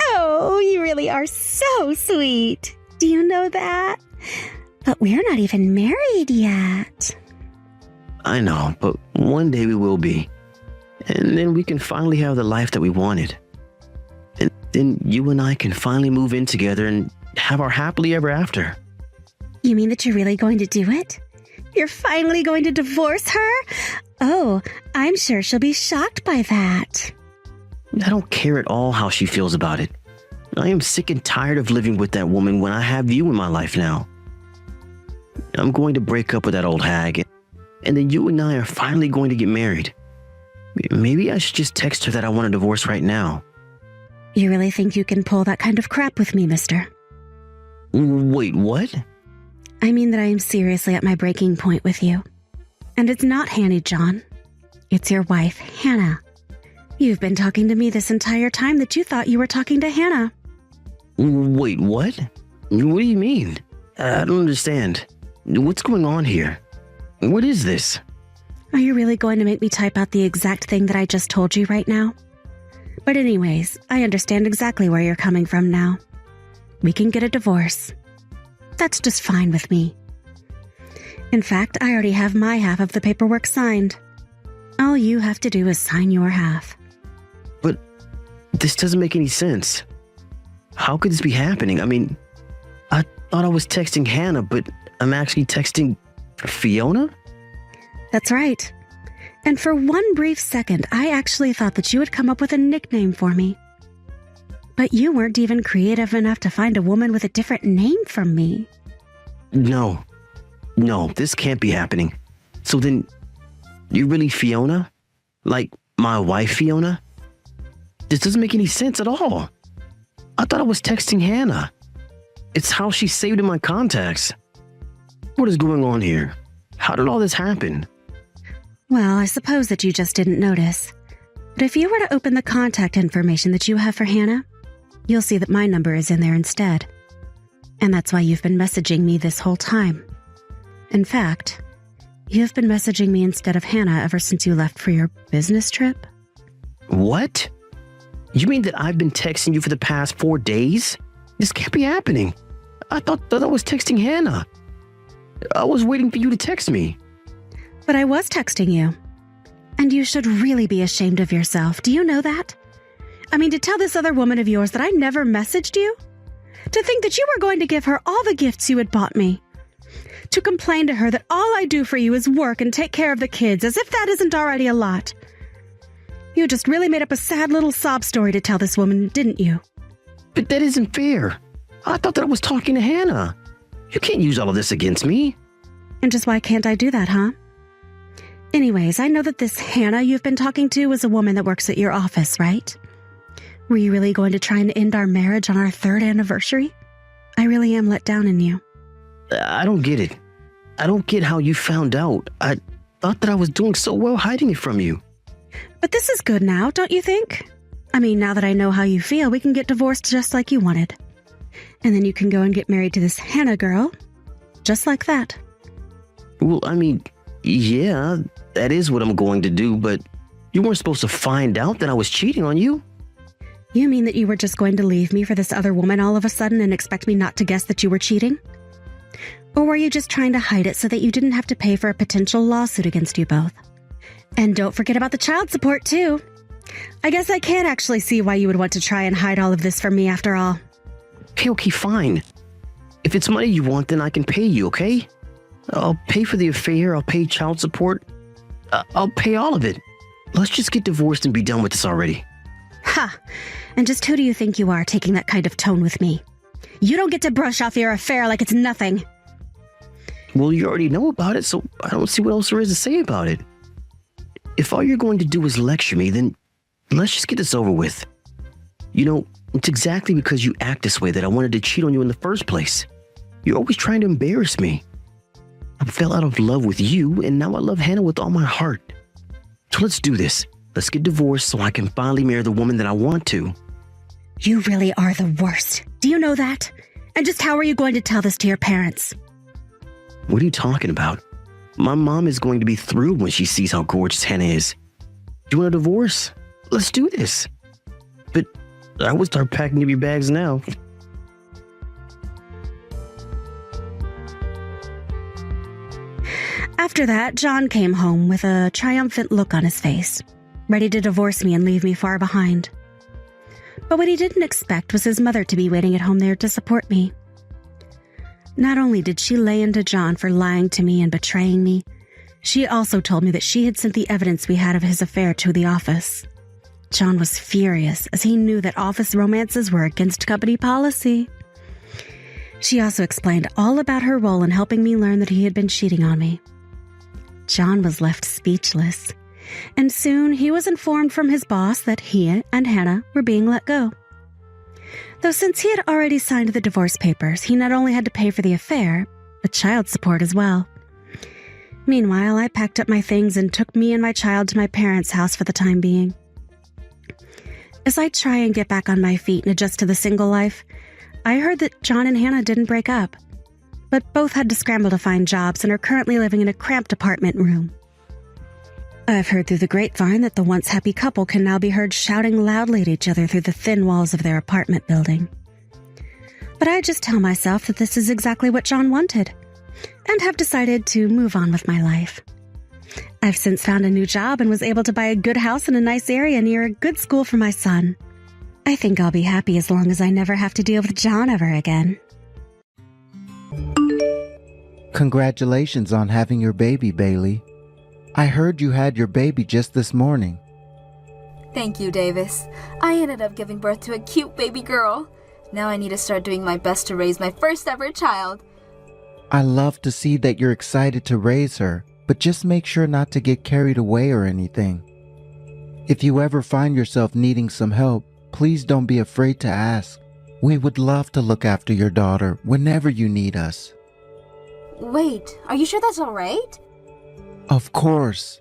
Oh, you really are so sweet. Do you know that? But we're not even married yet. I know, but one day we will be. And then we can finally have the life that we wanted. And then you and I can finally move in together and have our happily ever after. You mean that you're really going to do it? You're finally going to divorce her? Oh, I'm sure she'll be shocked by that. I don't care at all how she feels about it. I am sick and tired of living with that woman when I have you in my life now. I'm going to break up with that old hag, and then you and I are finally going to get married. Maybe I should just text her that I want a divorce right now. You really think you can pull that kind of crap with me, mister? Wait, what? I mean that I am seriously at my breaking point with you. And it's not Hanny, John. It's your wife, Hannah. You've been talking to me this entire time that you thought you were talking to Hannah. Wait, what? What do you mean? I don't understand. What's going on here? What is this? Are you really going to make me type out the exact thing that I just told you right now? But anyways, I understand exactly where you're coming from now. We can get a divorce. That's just fine with me. In fact, I already have my half of the paperwork signed. All you have to do is sign your half. But this doesn't make any sense. How could this be happening? I mean, I thought I was texting Hannah, but I'm actually texting Fiona? That's right. And for one brief second, I actually thought that you would come up with a nickname for me. But you weren't even creative enough to find a woman with a different name from me. No, this can't be happening. So then, you really Fiona? Like my wife Fiona? This doesn't make any sense at all. I thought I was texting Hannah. It's how she saved in my contacts. What is going on here? How did all this happen? Well, I suppose that you just didn't notice. But if you were to open the contact information that you have for Hannah, you'll see that my number is in there instead. And that's why you've been messaging me this whole time. In fact, you've been messaging me instead of Hannah ever since you left for your business trip. What? You mean that I've been texting you for the past 4 days? This can't be happening. I thought that I was texting Hannah. I was waiting for you to text me. But I was texting you. And you should really be ashamed of yourself. Do you know that? I mean, to tell this other woman of yours that I never messaged you? To think that you were going to give her all the gifts you had bought me? To complain to her that all I do for you is work and take care of the kids, as if that isn't already a lot? You just really made up a sad little sob story to tell this woman, didn't you? But that isn't fair. I thought that I was talking to Hannah. You can't use all of this against me. And just why can't I do that, huh? Anyways, I know that this Hannah you've been talking to is a woman that works at your office, right? Were you really going to try and end our marriage on our 3rd anniversary? I really am let down in you. I don't get it. I don't get how you found out. I thought that I was doing so well hiding it from you. But this is good now, don't you think? I mean, now that I know how you feel, we can get divorced just like you wanted. And then you can go and get married to this Hannah girl. Just like that. Well, I mean, yeah, that is what I'm going to do, but you weren't supposed to find out that I was cheating on you. You mean that you were just going to leave me for this other woman all of a sudden and expect me not to guess that you were cheating? Or were you just trying to hide it so that you didn't have to pay for a potential lawsuit against you both? And don't forget about the child support, too. I guess I can't actually see why you would want to try and hide all of this from me after all. Okay, fine. If it's money you want, then I can pay you, okay? I'll pay for the affair, I'll pay child support. I'll pay all of it. Let's just get divorced and be done with this already. Ha! And just who do you think you are taking that kind of tone with me? You don't get to brush off your affair like it's nothing. Well, you already know about it, so I don't see what else there is to say about it. If all you're going to do is lecture me, then let's just get this over with. You know, it's exactly because you act this way that I wanted to cheat on you in the first place. You're always trying to embarrass me. I fell out of love with you, and now I love Hannah with all my heart. So let's do this. Let's get divorced so I can finally marry the woman that I want to. You really are the worst. Do you know that? And just how are you going to tell this to your parents? What are you talking about? My mom is going to be thrilled when she sees how gorgeous Hannah is. You want a divorce? Let's do this. But I would start packing up your bags now. After that, John came home with a triumphant look on his face, ready to divorce me and leave me far behind. But what he didn't expect was his mother to be waiting at home there to support me. Not only did she lay into John for lying to me and betraying me, she also told me that she had sent the evidence we had of his affair to the office. John was furious, as he knew that office romances were against company policy. She also explained all about her role in helping me learn that he had been cheating on me. John was left speechless, and soon he was informed from his boss that he and Hannah were being let go. Though since he had already signed the divorce papers, he not only had to pay for the affair, but child support as well. Meanwhile, I packed up my things and took me and my child to my parents' house for the time being. As I try and get back on my feet and adjust to the single life, I heard that John and Hannah didn't break up, but both had to scramble to find jobs and are currently living in a cramped apartment room. I've heard through the grapevine that the once happy couple can now be heard shouting loudly at each other through the thin walls of their apartment building. But I just tell myself that this is exactly what John wanted, and have decided to move on with my life. I've since found a new job and was able to buy a good house in a nice area near a good school for my son. I think I'll be happy as long as I never have to deal with John ever again. Congratulations on having your baby, Bailey. I heard you had your baby just this morning. Thank you, Davis. I ended up giving birth to a cute baby girl. Now I need to start doing my best to raise my first ever child. I love to see that you're excited to raise her, but just make sure not to get carried away or anything. If you ever find yourself needing some help, please don't be afraid to ask. We would love to look after your daughter whenever you need us. Wait, are you sure that's all right? Of course.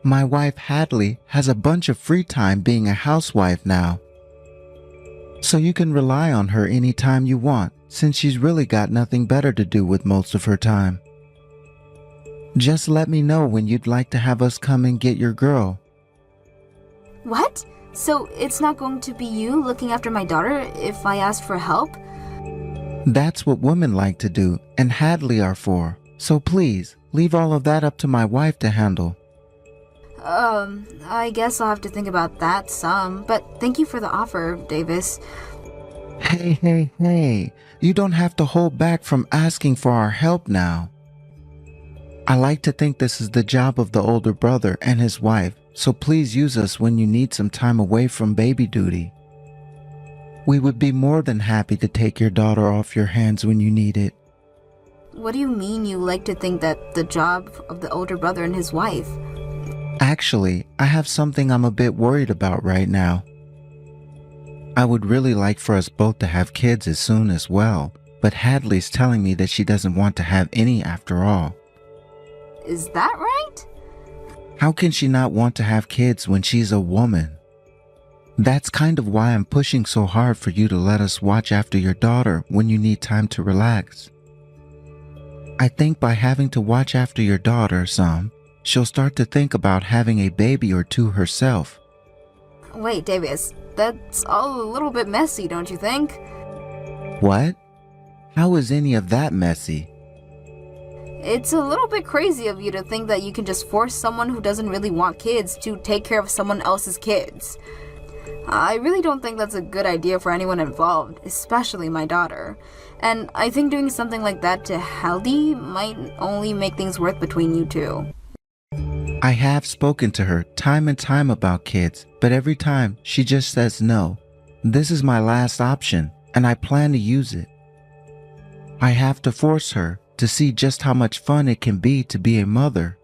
My wife Hadley has a bunch of free time being a housewife now. So you can rely on her anytime you want, since she's really got nothing better to do with most of her time. Just let me know when you'd like to have us come and get your girl. What? So it's not going to be you looking after my daughter if I asked for help? That's what women like to do, and Hadley are for. So please, leave all of that up to my wife to handle. I guess I'll have to think about that some, but thank you for the offer, Davis. Hey, you don't have to hold back from asking for our help now. I like to think this is the job of the older brother and his wife, so please use us when you need some time away from baby duty. We would be more than happy to take your daughter off your hands when you need it. What do you mean you like to think that the job of the older brother and his wife? Actually, I have something I'm a bit worried about right now. I would really like for us both to have kids as soon as well, but Hadley's telling me that she doesn't want to have any after all. Is that right? How can she not want to have kids when she's a woman? That's kind of why I'm pushing so hard for you to let us watch after your daughter when you need time to relax. I think by having to watch after your daughter some, she'll start to think about having a baby or two herself. Wait, Davis, that's all a little bit messy, don't you think? What? How is any of that messy? It's a little bit crazy of you to think that you can just force someone who doesn't really want kids to take care of someone else's kids. I really don't think that's a good idea for anyone involved, especially my daughter. And I think doing something like that to Haldy might only make things worse between you two. I have spoken to her time and time about kids, but every time she just says no. This is my last option, and I plan to use it. I have to force her to see just how much fun it can be to be a mother.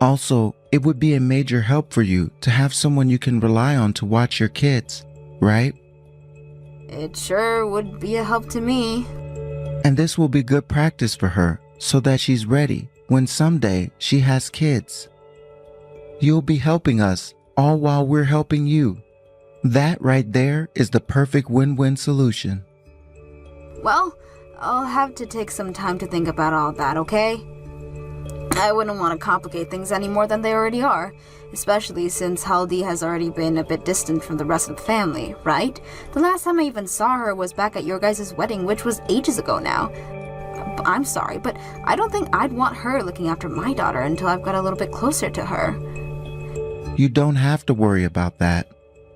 Also, it would be a major help for you to have someone you can rely on to watch your kids, right? It sure would be a help to me. And this will be good practice for her so that she's ready when someday she has kids. You'll be helping us all while we're helping you. That right there is the perfect win-win solution. Well, I'll have to take some time to think about all that, okay? I wouldn't want to complicate things any more than they already are, especially since Haldy has already been a bit distant from the rest of the family, right? The last time I even saw her was back at your guys' wedding, which was ages ago now. I'm sorry, but I don't think I'd want her looking after my daughter until I've got a little bit closer to her. You don't have to worry about that.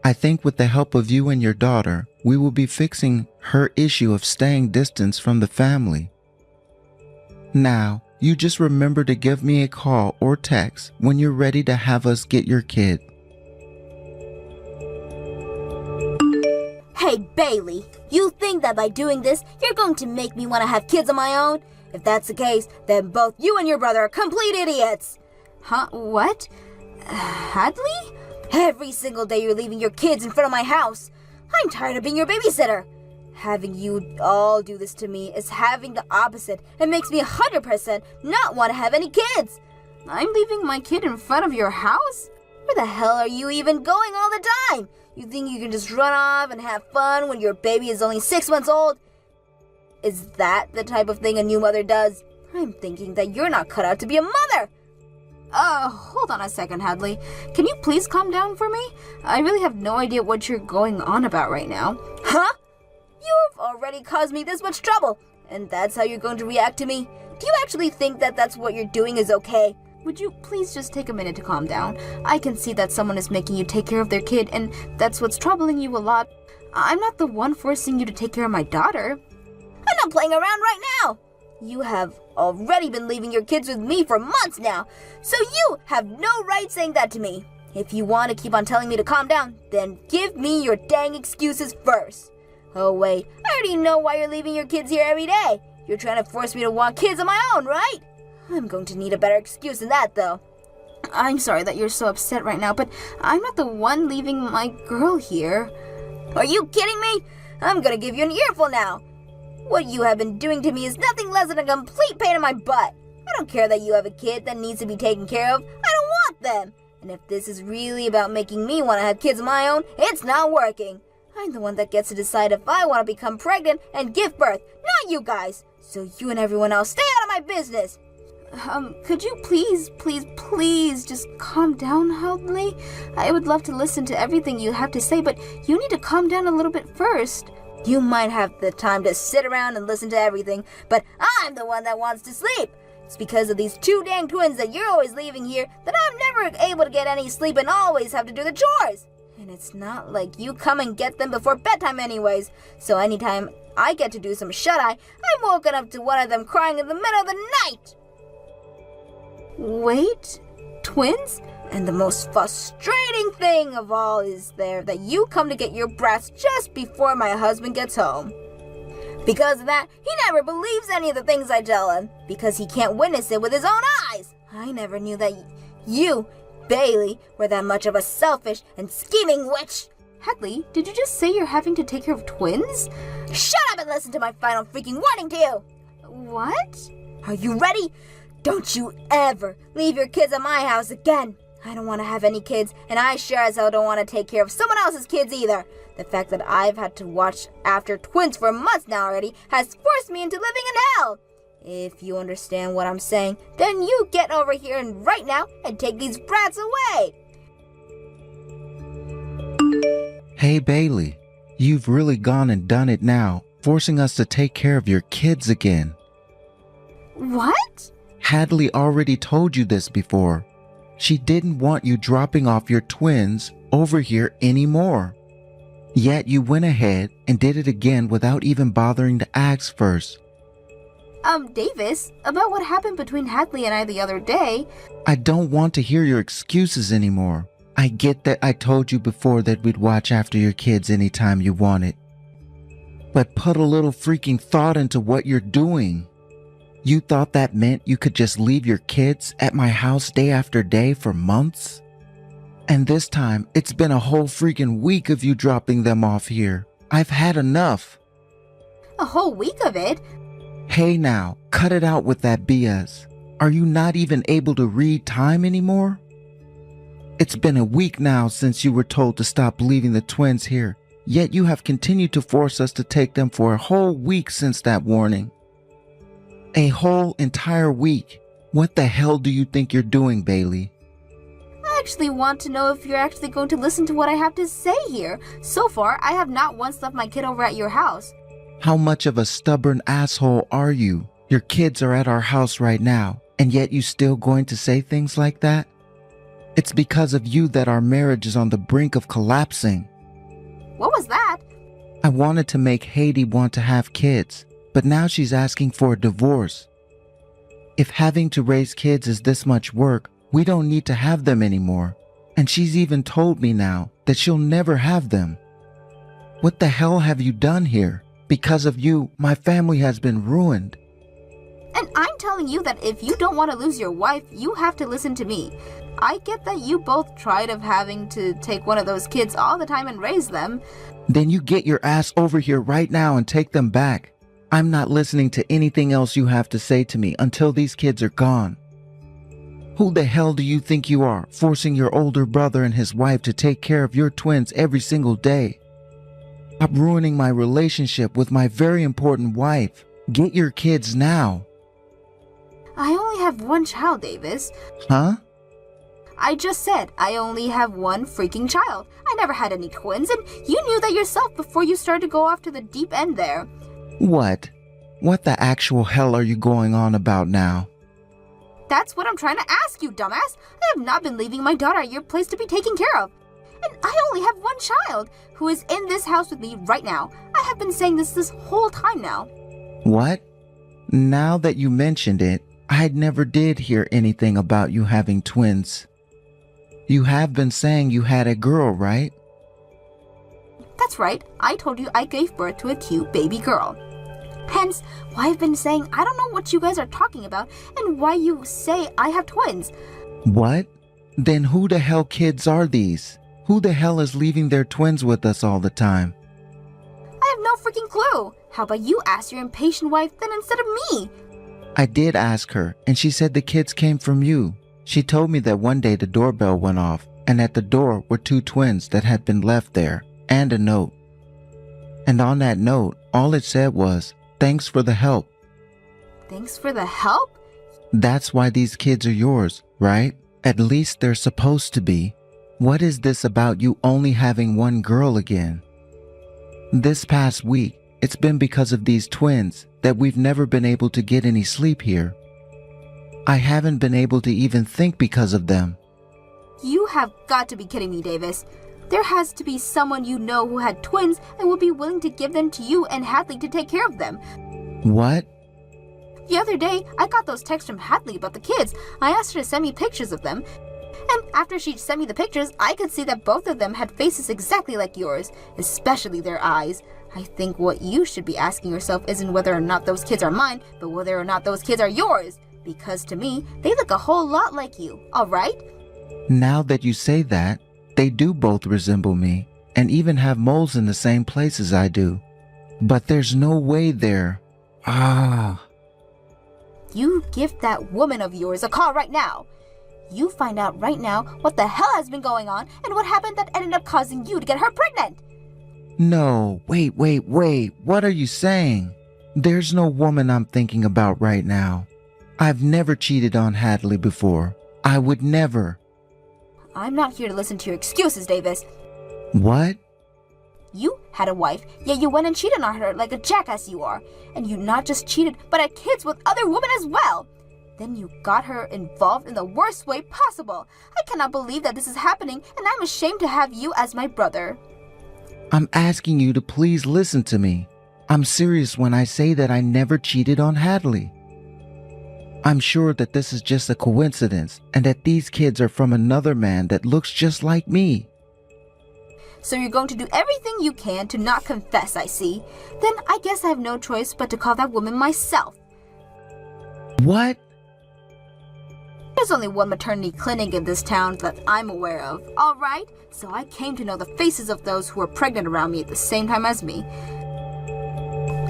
I think with the help of you and your daughter, we will be fixing her issue of staying distance from the family. Now, you just remember to give me a call or text when you're ready to have us get your kid. Hey, Bailey, you think that by doing this, you're going to make me want to have kids of my own? If that's the case, then both you and your brother are complete idiots. Huh? What? Hadley? Every single day you're leaving your kids in front of my house. I'm tired of being your babysitter. Having you all do this to me is having the opposite. It makes me 100% not want to have any kids. I'm leaving my kid in front of your house? Where the hell are you even going all the time? You think you can just run off and have fun when your baby is only 6 months old? Is that the type of thing a new mother does? I'm thinking that you're not cut out to be a mother. Hold on a second, Hadley. Can you please calm down for me? I really have no idea what you're going on about right now. Huh? You've already caused me this much trouble, and that's how you're going to react to me? Do you actually think that that's what you're doing is okay? Would you please just take a minute to calm down? I can see that someone is making you take care of their kid, and that's what's troubling you a lot. I'm not the one forcing you to take care of my daughter. I'm not playing around right now. You have already been leaving your kids with me for months now, so you have no right saying that to me. If you want to keep on telling me to calm down, then give me your dang excuses first. Oh wait, I already know why you're leaving your kids here every day. You're trying to force me to want kids of my own, right? I'm going to need a better excuse than that, though. I'm sorry that you're so upset right now, but I'm not the one leaving my girl here. Are you kidding me? I'm gonna give you an earful now. What you have been doing to me is nothing less than a complete pain in my butt. I don't care that you have a kid that needs to be taken care of. I don't want them. And if this is really about making me want to have kids of my own, it's not working. I'm the one that gets to decide if I want to become pregnant and give birth, not you guys. So you and everyone else stay out of my business. Could you please just calm down, Hadley? I would love to listen to everything you have to say, but you need to calm down a little bit first. You might have the time to sit around and listen to everything, but I'm the one that wants to sleep. It's because of these two dang twins that you're always leaving here that I'm never able to get any sleep and always have to do the chores. And it's not like you come and get them before bedtime anyways, so anytime I get to do some shut-eye, I'm woken up to one of them crying in the middle of the night. Wait, twins? And the most frustrating thing of all is that you come to get your brats just before my husband gets home. Because of that, he never believes any of the things I tell him, because he can't witness it with his own eyes. I never knew that you, Bailey, were that much of a selfish and scheming witch. Hadley, did you just say you're having to take care of twins? Shut up and listen to my final freaking warning to you! What? Are you ready? Don't you ever leave your kids at my house again. I don't want to have any kids, and I sure as hell don't want to take care of someone else's kids either. The fact that I've had to watch after twins for months now already has forced me into living in hell. If you understand what I'm saying, then you get over here and right now and take these brats away. Hey, Bailey, you've really gone and done it now, forcing us to take care of your kids again. What? Hadley already told you this before. She didn't want you dropping off your twins over here anymore. Yet you went ahead and did it again without even bothering to ask first. Davis, about what happened between Hadley and I the other day. I don't want to hear your excuses anymore. I get that I told you before that we'd watch after your kids anytime you wanted. But put a little freaking thought into what you're doing. You thought that meant you could just leave your kids at my house day after day for months? And this time, it's been a whole freaking week of you dropping them off here. I've had enough. A whole week of it? Hey now, cut it out with that BS. Are you not even able to read time anymore? It's been a week now since you were told to stop leaving the twins here, yet you have continued to force us to take them for a whole week since that warning. A whole entire week. What the hell do you think you're doing, Bailey? I actually want to know if you're actually going to listen to what I have to say here. So far, I have not once left my kid over at your house. How much of a stubborn asshole are you? Your kids are at our house right now, and yet you still going to say things like that? It's because of you that our marriage is on the brink of collapsing. What was that? I wanted to make Haiti want to have kids, but now she's asking for a divorce. If having to raise kids is this much work, we don't need to have them anymore. And she's even told me now that she'll never have them. What the hell have you done here? Because of you, my family has been ruined. And I'm telling you that if you don't want to lose your wife, you have to listen to me. I get that you both tried of having to take one of those kids all the time and raise them. Then you get your ass over here right now and take them back. I'm not listening to anything else you have to say to me until these kids are gone. Who the hell do you think you are, forcing your older brother and his wife to take care of your twins every single day? Stop ruining my relationship with my very important wife. Get your kids now. I only have one child, Davis. Huh? I just said I only have one freaking child. I never had any twins, and you knew that yourself before you started to go off to the deep end there. What? What the actual hell are you going on about now? That's what I'm trying to ask you, dumbass. I have not been leaving my daughter at your place to be taken care of. And I only have one child who is in this house with me right now. I have been saying this whole time now. What? Now that you mentioned it, I never did hear anything about you having twins. You have been saying you had a girl, right? That's right. I told you I gave birth to a cute baby girl. Hence, why I've been saying I don't know what you guys are talking about and why you say I have twins. What? Then who the hell kids are these? Who the hell is leaving their twins with us all the time? I have no freaking clue. How about you ask your impatient wife then instead of me? I did ask her, and she said the kids came from you. She told me that one day the doorbell went off, and at the door were 2 twins that had been left there, and a note. And on that note, all it said was, "Thanks for the help." Thanks for the help? That's why these kids are yours, right? At least they're supposed to be. What is this about you only having one girl again? This past week, it's been because of these twins that we've never been able to get any sleep here. I haven't been able to even think because of them. You have got to be kidding me, Davis. There has to be someone you know who had twins and would be willing to give them to you and Hadley to take care of them. What? The other day, I got those texts from Hadley about the kids. I asked her to send me pictures of them. And after she sent me the pictures, I could see that both of them had faces exactly like yours, especially their eyes. I think what you should be asking yourself isn't whether or not those kids are mine, but whether or not those kids are yours. Because to me, they look a whole lot like you, alright? Now that you say that, they do both resemble me, and even have moles in the same places I do. But there's no way they're... You give that woman of yours a call right now. You find out right now what the hell has been going on and what happened that ended up causing you to get her pregnant. No, wait. What are you saying? There's no woman I'm thinking about right now. I've never cheated on Hadley before. I would never. I'm not here to listen to your excuses, Davis. What? You had a wife, yet you went and cheated on her like a jackass you are. And you not just cheated, but had kids with other women as well. Then you got her involved in the worst way possible. I cannot believe that this is happening, and I'm ashamed to have you as my brother. I'm asking you to please listen to me. I'm serious when I say that I never cheated on Hadley. I'm sure that this is just a coincidence and that these kids are from another man that looks just like me. So you're going to do everything you can to not confess, I see. Then I guess I have no choice but to call that woman myself. What? There's only one maternity clinic in this town that I'm aware of, alright? So I came to know the faces of those who were pregnant around me at the same time as me.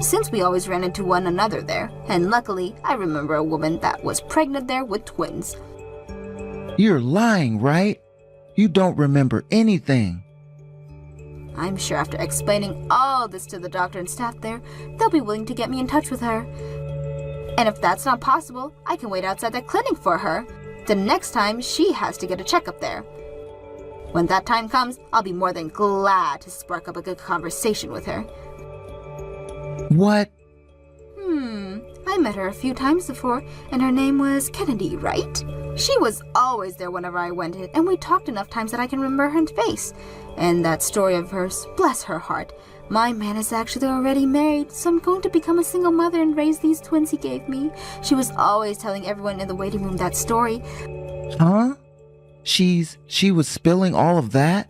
Since we always ran into one another there, and luckily I remember a woman that was pregnant there with twins. You're lying, right? You don't remember anything. I'm sure after explaining all this to the doctor and staff there, they'll be willing to get me in touch with her. And if that's not possible, I can wait outside that clinic for her. The next time she has to get a checkup there. When that time comes, I'll be more than glad to spark up a good conversation with her. What? I met her a few times before, and her name was Kennedy, right? She was always there whenever I went in, and we talked enough times that I can remember her face. And that story of hers, bless her heart. My man is actually already married, so I'm going to become a single mother and raise these twins he gave me. She was always telling everyone in the waiting room that story. Huh? She was spilling all of that?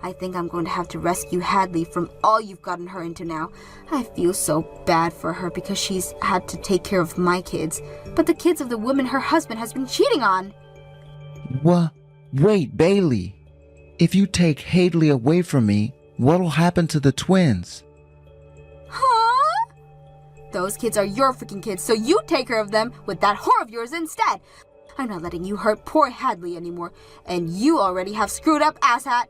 I think I'm going to have to rescue Hadley from all you've gotten her into now. I feel so bad for her because she's had to take care of my kids, but the kids of the woman her husband has been cheating on. What? Wait, Bailey. If you take Hadley away from me, what'll happen to the twins? Huh? Those kids are your freaking kids, so you take care of them with that whore of yours instead. I'm not letting you hurt poor Hadley anymore, and you already have screwed up, asshat.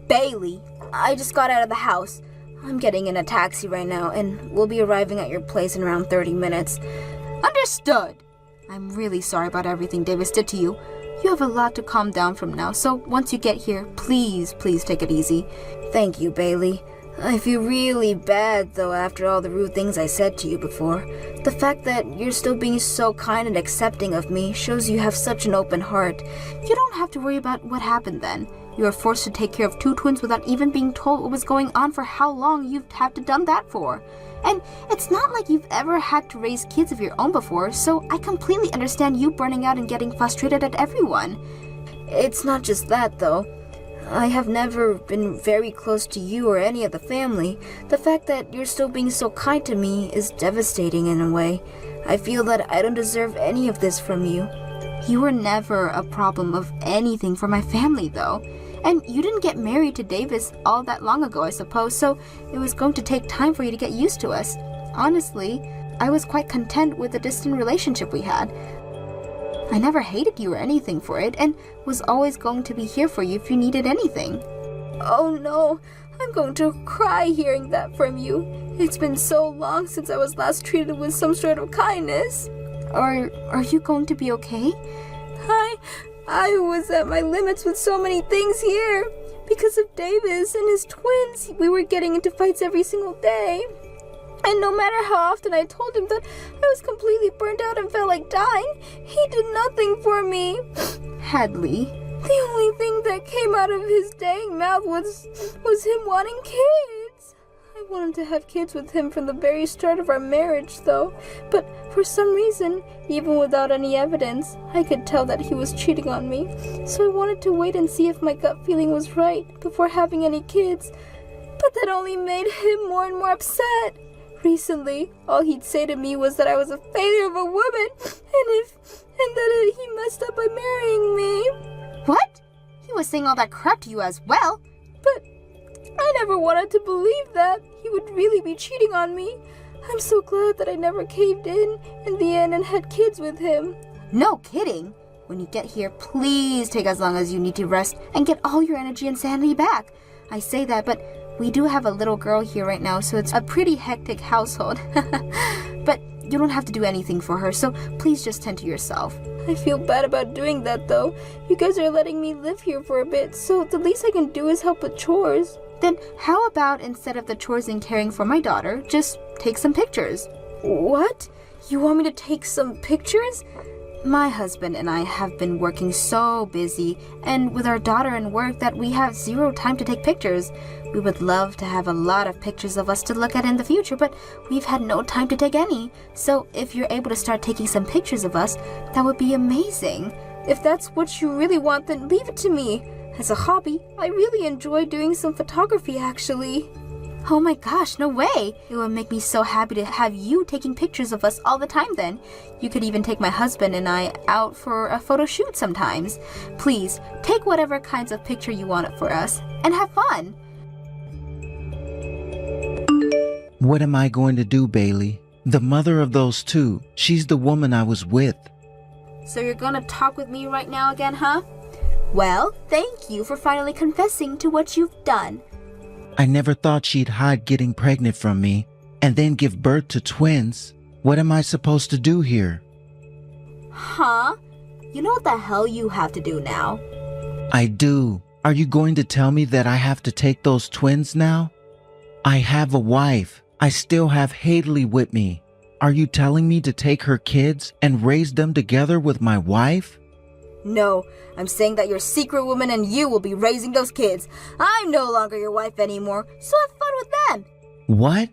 Bailey, I just got out of the house. I'm getting in a taxi right now, and we'll be arriving at your place in around 30 minutes. Understood. I'm really sorry about everything Davis did to you. You have a lot to calm down from now, so once you get here, please take it easy. Thank you, Bailey. I feel really bad, though, after all the rude things I said to you before. The fact that you're still being so kind and accepting of me shows you have such an open heart. You don't have to worry about what happened then. You were forced to take care of 2 twins without even being told what was going on for how long you've had to done that for. And it's not like you've ever had to raise kids of your own before, so I completely understand you burning out and getting frustrated at everyone. It's not just that, though. I have never been very close to you or any of the family. The fact that you're still being so kind to me is devastating in a way. I feel that I don't deserve any of this from you. You were never a problem of anything for my family, though. And you didn't get married to Davis all that long ago, I suppose, so it was going to take time for you to get used to us. Honestly, I was quite content with the distant relationship we had. I never hated you or anything for it, and was always going to be here for you if you needed anything. Oh no, I'm going to cry hearing that from you. It's been so long since I was last treated with some sort of kindness. Are you going to be okay? I was at my limits with so many things here. Because of Davis and his twins, we were getting into fights every single day. And no matter how often I told him that I was completely burnt out and felt like dying, he did nothing for me. Hadley. The only thing that came out of his dang mouth was him wanting kids. I wanted to have kids with him from the very start of our marriage, though. But for some reason, even without any evidence, I could tell that he was cheating on me. So I wanted to wait and see if my gut feeling was right before having any kids. But that only made him more and more upset. Recently, all he'd say to me was that I was a failure of a woman, and that he messed up by marrying me. What? He was saying all that crap to you as well? But I never wanted to believe that he would really be cheating on me. I'm so glad that I never caved in the end and had kids with him. No kidding. When you get here, please take as long as you need to rest and get all your energy and sanity back. I say that, but we do have a little girl here right now, so it's a pretty hectic household. But you don't have to do anything for her, so please just tend to yourself. I feel bad about doing that, though. You guys are letting me live here for a bit, so the least I can do is help with chores. Then how about instead of the chores and caring for my daughter, just take some pictures? What? You want me to take some pictures? My husband and I have been working so busy, and with our daughter and work, that we have zero time to take pictures. We would love to have a lot of pictures of us to look at in the future, but we've had no time to take any. So if you're able to start taking some pictures of us, that would be amazing. If that's what you really want, then leave it to me. As a hobby, I really enjoy doing some photography, actually. Oh my gosh, no way! It would make me so happy to have you taking pictures of us all the time then. You could even take my husband and I out for a photo shoot sometimes. Please, take whatever kinds of picture you want for us, and have fun. What am I going to do, Bailey? The mother of those 2, she's the woman I was with. So you're gonna talk with me right now again, huh? Well, thank you for finally confessing to what you've done. I never thought she'd hide getting pregnant from me and then give birth to twins. What am I supposed to do here? Huh? You know what the hell you have to do now? I do. Are you going to tell me that I have to take those twins now? I have a wife. I still have Hadley with me. Are you telling me to take her kids and raise them together with my wife? No, I'm saying that your secret woman and you will be raising those kids. I'm no longer your wife anymore, so have fun with them. What?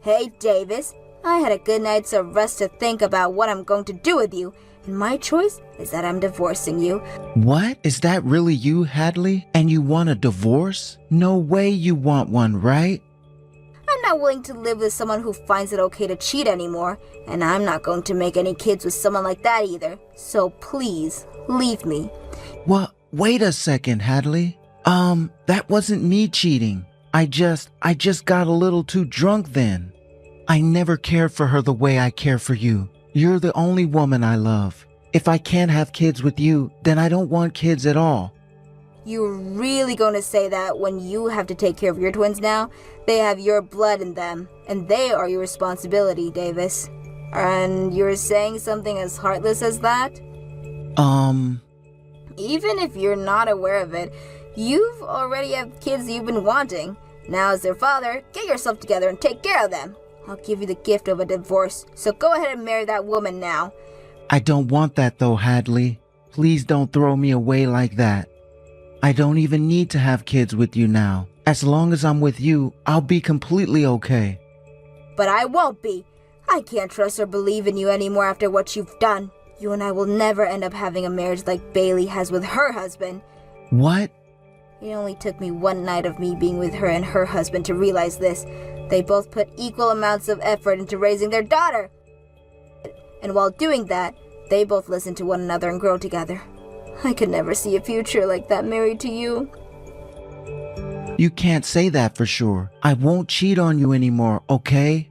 Hey, Davis, I had a good night's of rest to think about what I'm going to do with you, and my choice is that I'm divorcing you. What? Is that really you, Hadley? And you want a divorce? No way you want one, right? I'm not willing to live with someone who finds it okay to cheat anymore, and I'm not going to make any kids with someone like that either. So please, leave me. What? Wait a second, Hadley. That wasn't me cheating. I just got a little too drunk then. I never cared for her the way I care for you. You're the only woman I love. If I can't have kids with you, then I don't want kids at all. You're really going to say that when you have to take care of your twins now? They have your blood in them, and they are your responsibility, Davis. And you're saying something as heartless as that? Even if you're not aware of it, you've already have kids you've been wanting. Now, as their father, get yourself together and take care of them. I'll give you the gift of a divorce, so go ahead and marry that woman now. I don't want that though, Hadley. Please don't throw me away like that. I don't even need to have kids with you now. As long as I'm with you, I'll be completely okay. But I won't be. I can't trust or believe in you anymore after what you've done. You and I will never end up having a marriage like Bailey has with her husband. What? It only took me one night of me being with her and her husband to realize this. They both put equal amounts of effort into raising their daughter. And while doing that, they both listened to one another and grow together. I could never see a future like that married to you. You can't say that for sure. I won't cheat on you anymore, okay?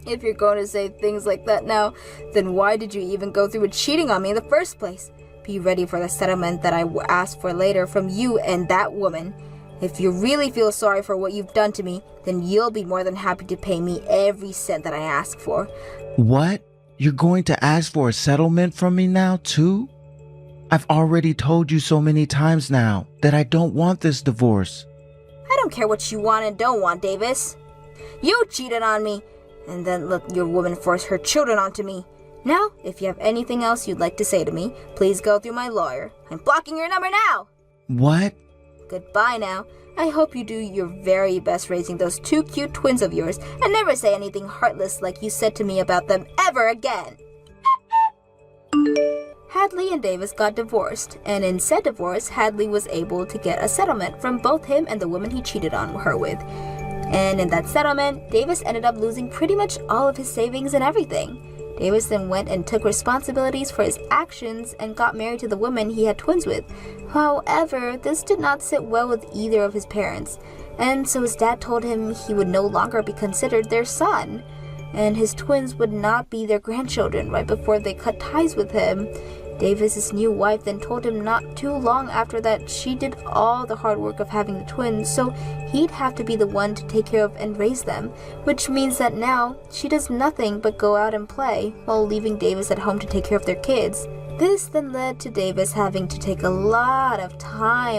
If you're going to say things like that now, then why did you even go through with cheating on me in the first place? Be ready for the settlement that I asked for later from you and that woman. If you really feel sorry for what you've done to me, then you'll be more than happy to pay me every cent that I ask for. What? You're going to ask for a settlement from me now, too? I've already told you so many times now that I don't want this divorce. I don't care what you want and don't want, Davis. You cheated on me, and then let your woman force her children onto me. Now, if you have anything else you'd like to say to me, please go through my lawyer. I'm blocking your number now. What? Goodbye now. I hope you do your very best raising those two cute twins of yours and never say anything heartless like you said to me about them ever again. Hadley and Davis got divorced, and in said divorce, Hadley was able to get a settlement from both him and the woman he cheated on her with. And in that settlement, Davis ended up losing pretty much all of his savings and everything. Davis then went and took responsibilities for his actions and got married to the woman he had twins with. However, this did not sit well with either of his parents, and so his dad told him he would no longer be considered their son, and his twins would not be their grandchildren right before they cut ties with him. Davis's new wife then told him not too long after that she did all the hard work of having the twins, so he'd have to be the one to take care of and raise them, which means that now she does nothing but go out and play while leaving Davis at home to take care of their kids. This then led to Davis having to take a lot of time